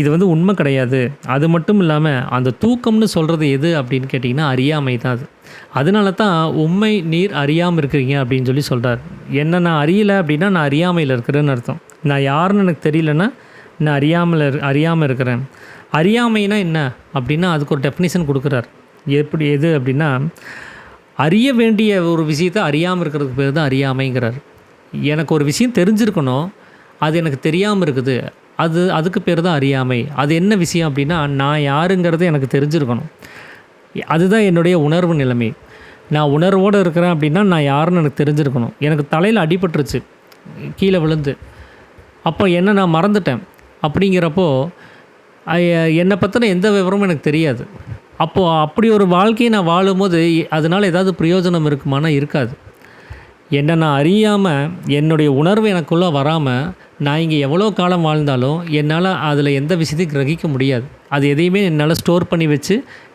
இது வந்து உண்மை கிடையாது. அது மட்டும் இல்லாமல் அந்த தூக்கம்னு சொல்கிறது எது அப்படின்னு கேட்டிங்கன்னா அறியாமை தான் அது. அதனால தான் உண்மை நீர் அறியாமல் இருக்கிறீங்க அப்படின்னு சொல்லி சொல்கிறார். என்ன நான் அறியலை அப்படின்னா நான் அறியாமையில் இருக்கிறேன்னு அர்த்தம். நான் யாருன்னு எனக்கு தெரியலன்னா நான் அறியாமல் இருக்கிறேன். அறியாமைனா என்ன அப்படின்னா அதுக்கு ஒரு டெஃபினிஷன் கொடுக்குறார். எது அப்படின்னா, அறிய வேண்டிய ஒரு விஷயத்தை அறியாமல் இருக்கிறதுக்கு பேர் தான் அறியாமைங்கிறார். எனக்கு ஒரு விஷயம் தெரிஞ்சிருக்கணும், அது எனக்கு தெரியாமல் இருக்குது, அதுக்கு பேர் தான் அறியாமை. அது என்ன விஷயம் அப்படின்னா, நான் யாருங்கிறது எனக்கு தெரிஞ்சிருக்கணும். அதுதான் என்னுடைய உணர்வு நிலைமை. நான் உணர்வோடு இருக்கிறேன் அப்படின்னா நான் யாருன்னு எனக்கு தெரிஞ்சிருக்கணும். எனக்கு தலையில் அடிபட்டுருச்சு கீழே விழுந்து, அப்போ என்ன நான் மறந்துட்டேன். அப்படிங்கிறப்போ என்னை பற்றின எந்த விவரமும் எனக்கு தெரியாது. அப்போது அப்படி ஒரு வாழ்க்கையை நான் வாழும்போது அதனால் ஏதாவது பிரயோஜனம் இருக்குமானா இருக்காது. என்னை நான் அறியாமல் என்னுடைய உணர்வு எனக்குள்ளே வராமல் நான் இங்கே எவ்வளோ காலம் வாழ்ந்தாலும் என்னால் அதில் எந்த விஷயத்தையும் கிரகிக்க முடியாது. அது எதையுமே என்னால் ஸ்டோர் பண்ணி வச்சு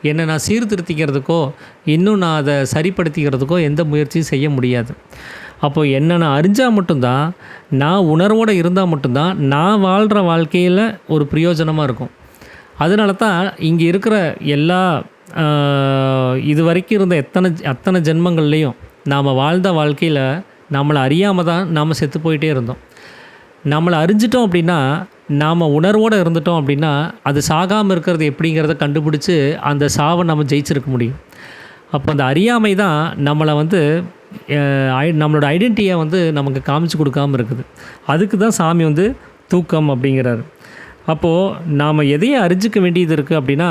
என்னை நான் சீர்திருத்திக்கிறதுக்கோ இன்னும் நான் அதை சரிப்படுத்திக்கிறதுக்கோ எந்த முயற்சியும் செய்ய முடியாது. அப்போது என்ன நான் அறிஞ்சால் மட்டும்தான், நான் உணர்வோடு இருந்தால் மட்டும்தான் நான் வாழ்கிற வாழ்க்கையில் ஒரு பிரயோஜனமாக இருக்கும். அதனால தான் இங்கே இருக்கிற எல்லா இது வரைக்கும் இருந்த அத்தனை ஜென்மங்கள்லேயும் நாம் வாழ்ந்த வாழ்க்கையில் நம்மளை அறியாமல் தான் நாம் செத்து போயிட்டே இருந்தோம். நம்மளை அறிஞ்சிட்டோம் அப்படின்னா, நாம் உணர்வோடு இருந்துட்டோம் அப்படின்னா, அது சாகாமல் இருக்கிறது எப்படிங்கிறத கண்டுபிடிச்சி அந்த சாவை நம்ம ஜெயிச்சிருக்க முடியும். அப்போ அந்த அறியாமை தான் நம்மளை வந்து நம்மளோட ஐடென்டிட்டியை வந்து நமக்கு காமிச்சு கொடுக்காமல் இருக்குது. அதுக்கு தான் சாமி வந்து தூக்கம் அப்படிங்கிறாரு. அப்போது நாம் எதையும் அறிஞ்சிக்க வேண்டியது இருக்குது அப்படின்னா,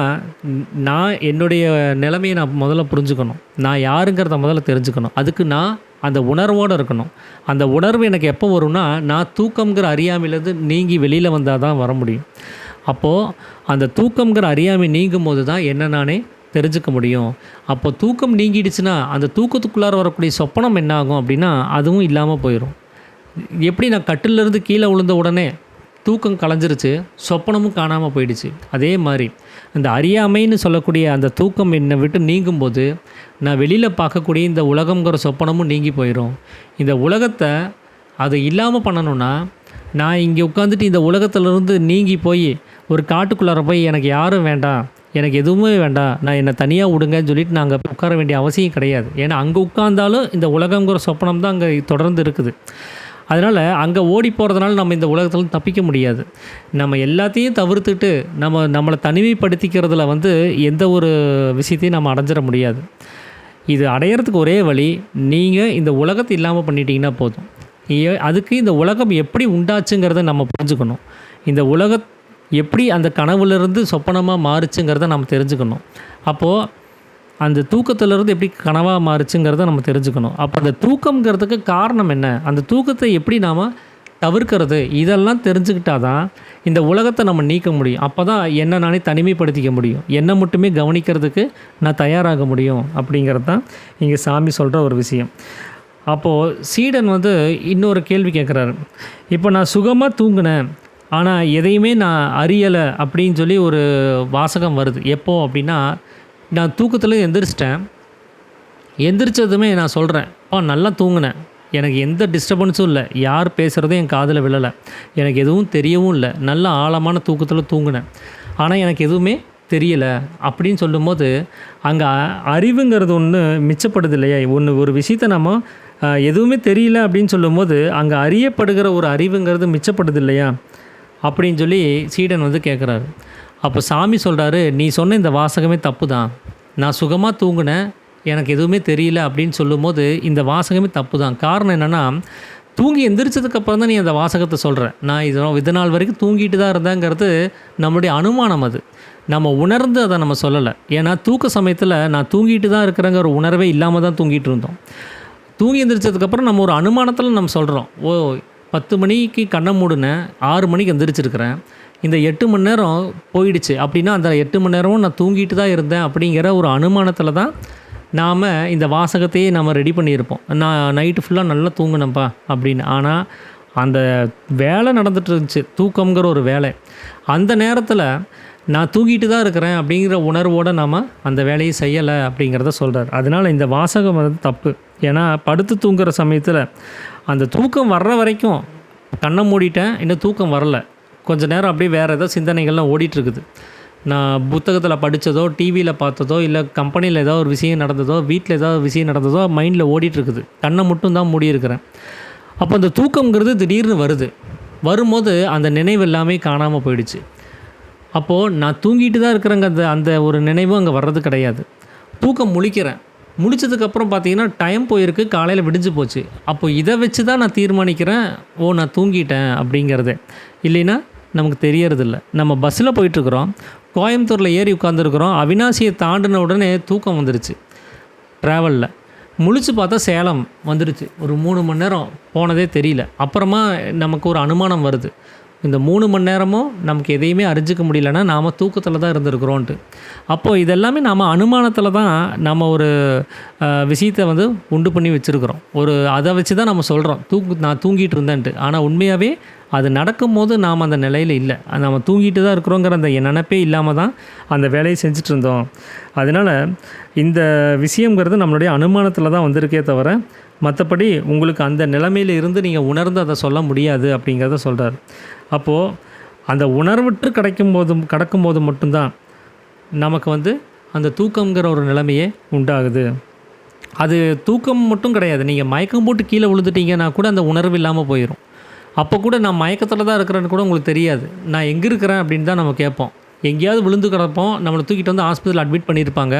நான் என்னுடைய நிலைமையை நான் முதல்ல புரிஞ்சுக்கணும். நான் யாருங்கிறத முதல்ல தெரிஞ்சுக்கணும். அதுக்கு நான் அந்த உணர்வோடு இருக்கணும். அந்த உணர்வு எனக்கு எப்போ வரும்னா, நான் தூக்கம்ங்கிற அறியாமையிலேருந்து நீங்கி வெளியில் வந்தால் தான் வர முடியும். அப்போது அந்த தூக்கம்ங்கிற அறியாமை நீங்கும் போது தான் என்ன நானே தெரிஞ்சுக்க முடியும். அப்போ தூக்கம் நீங்கிடுச்சுன்னா அந்த தூக்கத்துக்குள்ளார வரக்கூடிய சொப்பனம் என்ன ஆகும் அப்படின்னா அதுவும் இல்லாமல் போயிடும். எப்படி நான் கட்டிலேருந்து கீழே விழுந்த உடனே தூக்கம் கலைஞ்சிருச்சு, சொப்பனமும் காணாமல் போயிடுச்சு. அதே மாதிரி இந்த அறியாமைன்னு சொல்லக்கூடிய அந்த தூக்கம் என்னை விட்டு நீங்கும்போது நான் வெளியில் பார்க்கக்கூடிய இந்த உலகங்கிற சொப்பனமும் நீங்கி போயிடும். இந்த உலகத்தை அது இல்லாமல் பண்ணணுன்னா, நான் இங்கே உட்காந்துட்டு இந்த உலகத்திலேருந்து நீங்கி போய் ஒரு காட்டுக்குள்ளார போய் எனக்கு யாரும் வேண்டாம், எனக்கு எதுவுமே வேண்டாம், நான் என்னை தனியாக விடுங்கன்னு சொல்லிட்டு நான் அங்கே உட்கார வேண்டிய அவசியம் கிடையாது. ஏன்னா அங்கே உட்கார்ந்தாலும் இந்த உலகங்கிற சொப்பனம் தான் அங்கே தொடர்ந்து இருக்குது. அதனால் அங்கே ஓடி போகிறதுனால நம்ம இந்த உலகத்தில் தப்பிக்க முடியாது. நம்ம எல்லாத்தையும் தவிர்த்துட்டு நம்மளை தனிமைப்படுத்திக்கிறதுல வந்து எந்த ஒரு விஷயத்தையும் நம்ம அடைஞ்சிட முடியாது. இது அடையிறதுக்கு ஒரே வழி, நீங்கள் இந்த உலகத்தை இல்லாமல் பண்ணிட்டீங்கன்னா போதும். அதுக்கு இந்த உலகம் எப்படி உண்டாச்சுங்கிறத நம்ம புரிஞ்சுக்கணும். இந்த எப்படி அந்த கனவுலேருந்து சொப்பனமாக மாறுச்சுங்கிறத நம்ம தெரிஞ்சுக்கணும். அப்போது அந்த தூக்கத்திலேருந்து எப்படி கனவாக மாறுச்சுங்கிறத நம்ம தெரிஞ்சுக்கணும். அப்போ அந்த தூக்கம்ங்கிறதுக்கு காரணம் என்ன, அந்த தூக்கத்தை எப்படி நாம் தவிர்க்கிறது, இதெல்லாம் தெரிஞ்சுக்கிட்டால் தான் இந்த உலகத்தை நம்ம நீக்க முடியும். அப்போ தான் என்னை நானே தனிமைப்படுத்திக்க முடியும், என்னை மட்டுமே கவனிக்கிறதுக்கு நான் தயாராக முடியும். அப்படிங்கிறது தான் இங்கே சாமி சொல்கிற ஒரு விஷயம். அப்போது சீடன் வந்து இன்னொரு கேள்வி கேட்குறாரு. இப்போ நான் சுகமாக தூங்கினேன், ஆனால் எதையுமே நான் அறியலை அப்படின்னு சொல்லி ஒரு வாசகம் வருது. எப்போ அப்படின்னா, நான் தூக்கத்தில் எந்திரிச்சதுமே நான் சொல்கிறேன், நல்லா தூங்கினேன், எனக்கு எந்த டிஸ்டர்பன்ஸும் இல்லை, யார் பேசுகிறதும் என் காதில் விழலை, எனக்கு எதுவும் தெரியவும் இல்லை, நல்ல ஆழமான தூக்கத்தில் தூங்கினேன், ஆனால் எனக்கு எதுவுமே தெரியலை அப்படின்னு சொல்லும்போது அங்கே அறிவுங்கிறது ஒன்று மிச்சப்படுது இல்லையா. ஒரு விஷயத்தை நம்ம எதுவுமே தெரியல அப்படின்னு சொல்லும்போது அங்கே அறியப்படுகிற ஒரு அறிவுங்கிறது மிச்சப்படுது இல்லையா அப்படின்னு சொல்லி சீடன் வந்து கேட்குறாரு. அப்போ சாமி சொல்கிறாரு, நீ சொன்ன இந்த வாசகமே தப்பு தான், நான் சுகமாக தூங்கினேன், எனக்கு எதுவுமே தெரியல அப்படின்னு சொல்லும்போது இந்த வாசகமே தப்பு தான். காரணம் என்னென்னா, தூங்கி எந்திரிச்சதுக்கப்புறம் தான் நீ அந்த வாசகத்தை சொல்கிற. நான் இது நாள் வரைக்கும் தூங்கிட்டு தான் இருந்தேங்கிறது நம்மளுடைய அனுமானம். அது நம்ம உணர்ந்து அதை நம்ம சொல்லலை. ஏன்னா தூக்க சமயத்தில் நான் தூங்கிட்டு தான் இருக்கிறேங்கிற ஒரு உணர்வே இல்லாமல் தான் தூங்கிட்டு இருந்தோம். தூங்கி எந்திரிச்சதுக்கப்புறம் நம்ம ஒரு அனுமானத்தில் நம்ம சொல்கிறோம், 10 மணிக்கு கண்ணை மூடினேன், 6 மணிக்கு எந்திரிச்சிருக்கிறேன், இந்த 8 மணி நேரம் போயிடுச்சு அப்படின்னா அந்த 8 மணி நேரமும் நான் தூங்கிட்டு தான் இருந்தேன் அப்படிங்கிற ஒரு அனுமானத்தில் தான் நாம் இந்த வாசகத்தையே நம்ம ரெடி பண்ணியிருப்போம். நான் நைட்டு ஃபுல்லாக நல்லா தூங்கினேன்ப்பா அப்படின்னு. ஆனால் அந்த வேலை நடந்துட்டு இருந்துச்சு, தூக்கம்ங்கிற ஒரு வேலை. அந்த நேரத்தில் நான் தூங்கிட்டு தான் இருக்கிறேன் அப்படிங்கிற உணர்வோடு நாம் அந்த வேலையை செய்யலை அப்படிங்கிறத சொல்கிறார். அதனால் இந்த வாசகம் வந்து தப்பு. ஏன்னா படுத்து தூங்குகிற சமயத்தில் அந்த தூக்கம் வர்ற வரைக்கும் கண்ணை மூடிட்டேன், இன்னும் தூக்கம் வரல, கொஞ்சம் நேரம் அப்படியே வேறு ஏதோ சிந்தனைகள்லாம் ஓடிட்டுருக்குது. நான் புத்தகத்தில் படித்ததோ, டிவியில் பார்த்ததோ, இல்லை கம்பெனியில் ஏதோ ஒரு விஷயம் நடந்ததோ, வீட்டில் ஏதாவது விஷயம் நடந்ததோ மைண்டில் ஓடிட்டுருக்குது. கண்ணை மட்டும் தான் மூடியிருக்கிறேன். அப்போ அந்த தூக்கங்கிறது திடீர்னு வரும்போது அந்த நினைவு எல்லாமே காணாமல் போயிடுச்சு. அப்போது நான் தூங்கிட்டு தான் இருக்கிறேங்க, அந்த ஒரு நினைவும் அங்கே வர்றது கிடையாது. தூக்கம் முழிக்கிறேன். முடிச்சதுக்கப்புறம் பார்த்தீங்கன்னா டைம் போயிருக்கு, காலையில் விடிஞ்சு போச்சு. அப்போது இதை வச்சு தான் நான் தீர்மானிக்கிறேன், நான் தூங்கிட்டேன் அப்படிங்கிறதே. இல்லைன்னா நமக்கு தெரியறதில்ல. நம்ம பஸ்ஸில் போயிட்டுருக்குறோம், கோயம்புத்தூரில் ஏறி உட்காந்துருக்குறோம், அவினாசியை தாண்டின உடனே தூக்கம் வந்துடுச்சு. ட்ராவலில் முழிச்சு பார்த்தா சேலம் வந்துடுச்சு. ஒரு 3 மணி நேரம் போனதே தெரியல. அப்புறமா நமக்கு ஒரு அனுமானம் வருது, இந்த 3 மணி நேரமும் நமக்கு எதையுமே அறிஞ்சிக்க முடியலன்னா நாம் தூக்கத்தில் தான் இருந்திருக்கிறோன்ட்டு. அப்போது இதெல்லாமே நாம் அனுமானத்தில் தான் நம்ம ஒரு விஷயத்தை வந்து உண்டு பண்ணி வச்சுருக்குறோம். அதை வச்சு தான் நம்ம சொல்கிறோம் நான் தூங்கிட்டு இருந்தேன்ட்டு. ஆனால் உண்மையாகவே அது நடக்கும்போது நாம் அந்த நிலையில் இல்லை, நம்ம தூங்கிட்டு தான் இருக்கிறோங்கிற அந்த நினைப்பே இல்லாமல் தான் அந்த வேலையை செஞ்சுட்டு இருந்தோம். அதனால் இந்த விஷயங்கிறது நம்மளுடைய அனுமானத்தில் தான் வந்திருக்கே தவிர மற்றபடி உங்களுக்கு அந்த நிலைமையில் இருந்து நீங்கள் உணர்ந்து அதை சொல்ல முடியாது அப்படிங்கிறத சொல்கிறார். அப்போது அந்த உணர்விட்டு கடக்கும்போது மட்டும்தான் நமக்கு வந்து அந்த தூக்கங்கிற ஒரு நிலைமையே உண்டாகுது. அது தூக்கம் மட்டும் கிடையாது, நீங்கள் மயக்கம் போட்டு கீழே விழுந்துட்டீங்கன்னா கூட அந்த உணர்வு இல்லாமல் போயிடும். அப்போ கூட நான் மயக்கத்தில் தான் இருக்கிறேன்னு கூட உங்களுக்கு தெரியாது. நான் எங்கே இருக்கிறேன் அப்படின்னு தான் நம்ம கேட்போம். எங்கேயாவது விழுந்து கிடப்போம், நம்மளை தூக்கிட்டு வந்து ஹாஸ்பிட்டல் அட்மிட் பண்ணியிருப்பாங்க.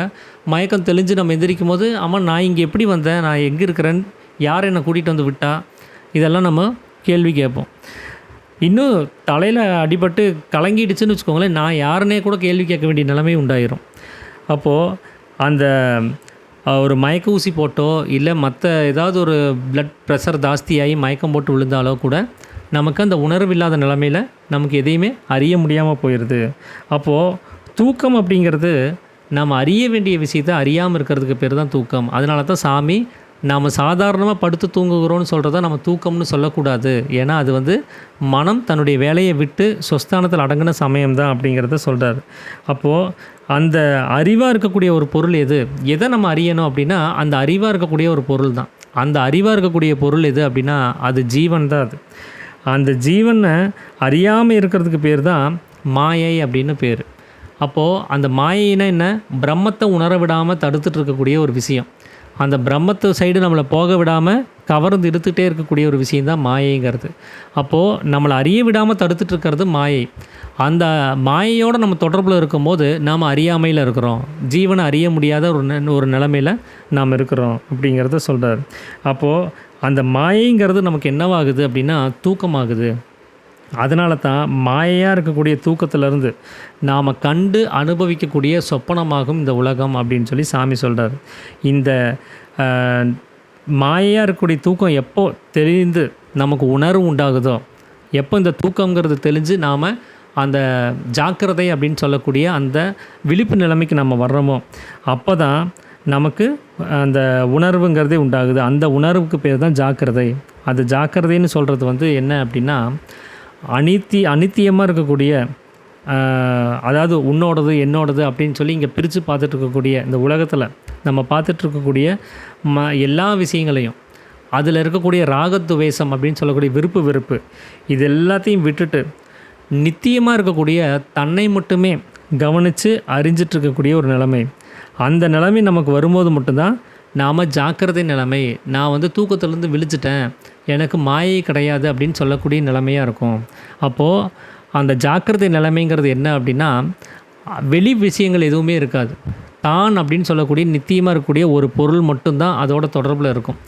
மயக்கம் தெளிஞ்சு நம்ம எந்திரிக்கும் போது, ஆமாம் நான் இங்கே எப்படி வந்தேன், நான் எங்கே இருக்கிறேன், யார் என்னை கூட்டிகிட்டு வந்து விட்டா, இதெல்லாம் நம்ம கேள்வி கேட்போம். இன்னும் தலையில் அடிபட்டு கலங்கிடுச்சுன்னு வச்சுக்கோங்களேன், நான் யாருன்னே கூட கேள்வி கேட்க வேண்டிய நிலைமை உண்டாயிரும். அப்போது அந்த ஒரு மயக்க ஊசி போட்டோ இல்லை மற்ற ஏதாவது ஒரு ப்ளட் ப்ரெஷர் ஜாஸ்தியாகி மயக்கம் போட்டு விழுந்தாலோ கூட நமக்கு அந்த உணர்வு இல்லாத நிலைமையில் நமக்கு எதையுமே அறிய முடியாமல் போயிடுது. அப்போது தூக்கம் அப்படிங்கிறது நம்ம அறிய வேண்டிய விஷயத்தை அறியாமல் இருக்கிறதுக்கு பேர் தான் தூக்கம். அதனால தான் சாமி நாம் சாதாரணமாக படுத்து தூங்குகிறோன்னு சொல்கிறத நம்ம தூக்கம்னு சொல்லக்கூடாது. ஏன்னா அது வந்து மனம் தன்னுடைய வேலையை விட்டு சொஸ்தானத்தில் அடங்கின சமயம்தான் அப்படிங்கிறத சொல்கிறார். அப்போது அந்த அறிவாக இருக்கக்கூடிய ஒரு பொருள் எதை நம்ம அறியணும் அப்படின்னா அந்த அறிவாக இருக்கக்கூடிய ஒரு பொருள் தான். அந்த அறிவாக இருக்கக்கூடிய பொருள் எது அப்படின்னா அது ஜீவன் தான். அந்த ஜீவனை அறியாமல் இருக்கிறதுக்கு பேர் தான் மாயை அப்படின்னு பேர். அப்போது அந்த மாயைனா என்ன, பிரம்மத்தை உணர விடாமல் தடுத்துட்டு இருக்கக்கூடிய ஒரு விஷயம். அந்த பிரம்மத்து சைடு நம்மளை போக விடாமல் கவர்ந்து இழுத்துகிட்டே இருக்கக்கூடிய ஒரு விஷயந்தான் மாயைங்கிறது. அப்போது நம்மளை அறிய விடாமல் தடுத்துட்டு இருக்கிறது மாயை. அந்த மாயையோடு நம்ம தொடர்பில் இருக்கும்போது நாம் அறியாமையில் இருக்கிறோம், ஜீவனை அறிய முடியாத ஒரு நிலைமையில் நாம் இருக்கிறோம் அப்படிங்கிறத சொல்கிறார். அப்போது அந்த மாயைங்கிறது நமக்கு என்னவாகுது அப்படின்னா தூக்கமாகுது. அதனால தான் மாயையாக இருக்கக்கூடிய தூக்கத்திலேருந்து நாம் கண்டு அனுபவிக்கக்கூடிய சொப்பனமாகும் இந்த உலகம் அப்படின்னு சொல்லி சாமி சொல்கிறார். இந்த மாயையாக இருக்கக்கூடிய தூக்கம் எப்போ தெரிந்து நமக்கு உணர்வு உண்டாகுதோ, எப்போ இந்த தூக்கங்கிறது தெளிஞ்சு நாம் அந்த ஜாக்கிரதை அப்படின்னு சொல்லக்கூடிய அந்த விழிப்பு நிலைமைக்கு நம்ம வர்றோமோ அப்போ தான் நமக்கு அந்த உணர்வுங்கிறதே உண்டாகுது. அந்த உணர்வுக்கு பேர் தான் ஜாக்கிரதை. அது ஜாக்கிரதைன்னு சொல்கிறது வந்து என்ன அப்படின்னா அனித்தியமாக இருக்கக்கூடிய, அதாவது உன்னோடது என்னோடது அப்படின்னு சொல்லி இங்கே பிரித்து பார்த்துட்டு இருக்கக்கூடிய இந்த உலகத்தில் நம்ம பார்த்துட்ருக்கக்கூடிய எல்லா விஷயங்களையும், அதில் இருக்கக்கூடிய ராகத்துவேஷம் அப்படின்னு சொல்லக்கூடிய வெறுப்பு இது எல்லாத்தையும் விட்டுட்டு நித்தியமாக இருக்கக்கூடிய தன்னை மட்டுமே கவனித்து அறிஞ்சிட்ருக்கக்கூடிய ஒரு நிலைமை. அந்த நிலைமை நமக்கு வரும்போது மட்டும்தான் நாம் ஜாக்கிரதை நிலைமை, நான் வந்து தூக்கத்துலேருந்து விழிச்சிட்டேன், எனக்கு மாயை கிடையாது அப்படின்னு சொல்லக்கூடிய நிலைமையாக இருக்கும். அப்போது அந்த ஜாக்கிரதை நிலைமைங்கிறது என்ன அப்படின்னா வெளி விஷயங்கள் எதுவுமே இருக்காது. தான் அப்படின்னு சொல்லக்கூடிய நித்தியமாக இருக்கக்கூடிய ஒரு பொருள் மட்டும்தான் அதோட தொடர்பில் இருக்கும்.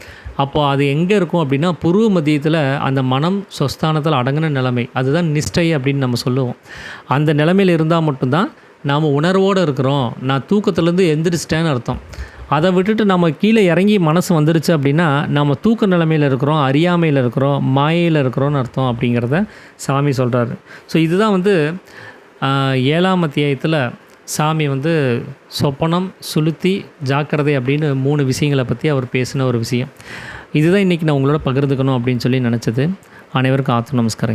அப்போது அது எங்கே இருக்கும் அப்படின்னா புருவ மத்தியத்தில் அந்த மனம் சொஸ்தானத்தில் அடங்கின நிலைமை, அதுதான் நிஷ்டை அப்படின்னு நம்ம சொல்லுவோம். அந்த நிலைமையில் இருந்தால் மட்டும்தான் நாம் உணர்வோடு இருக்கிறோம், நான் தூக்கத்துலேருந்து எந்திரிச்சிட்டேன்னு அர்த்தம். அதை விட்டுட்டு நம்ம கீழே இறங்கி மனசு வந்துருச்சு அப்படின்னா நம்ம தூக்க நிலைமையில் இருக்கிறோம், அறியாமையில் இருக்கிறோம், மாயையில் இருக்கிறோன்னு அர்த்தம் அப்படிங்கிறத சாமி சொல்கிறாரு. ஸோ இதுதான் வந்து 7ஆம் அத்தியாயத்தில் சாமி வந்து சொப்பனம், சுளுத்தி, ஜாக்கிரதை அப்படின்னு 3 விஷயங்களை பற்றி அவர் பேசின ஒரு விஷயம். இதுதான் இன்றைக்கி நான் உங்களோட பகிர்ந்துக்கணும் அப்படின்னு சொல்லி நினச்சது. அனைவருக்கும் ஆத்ம நமஸ்காரங்க.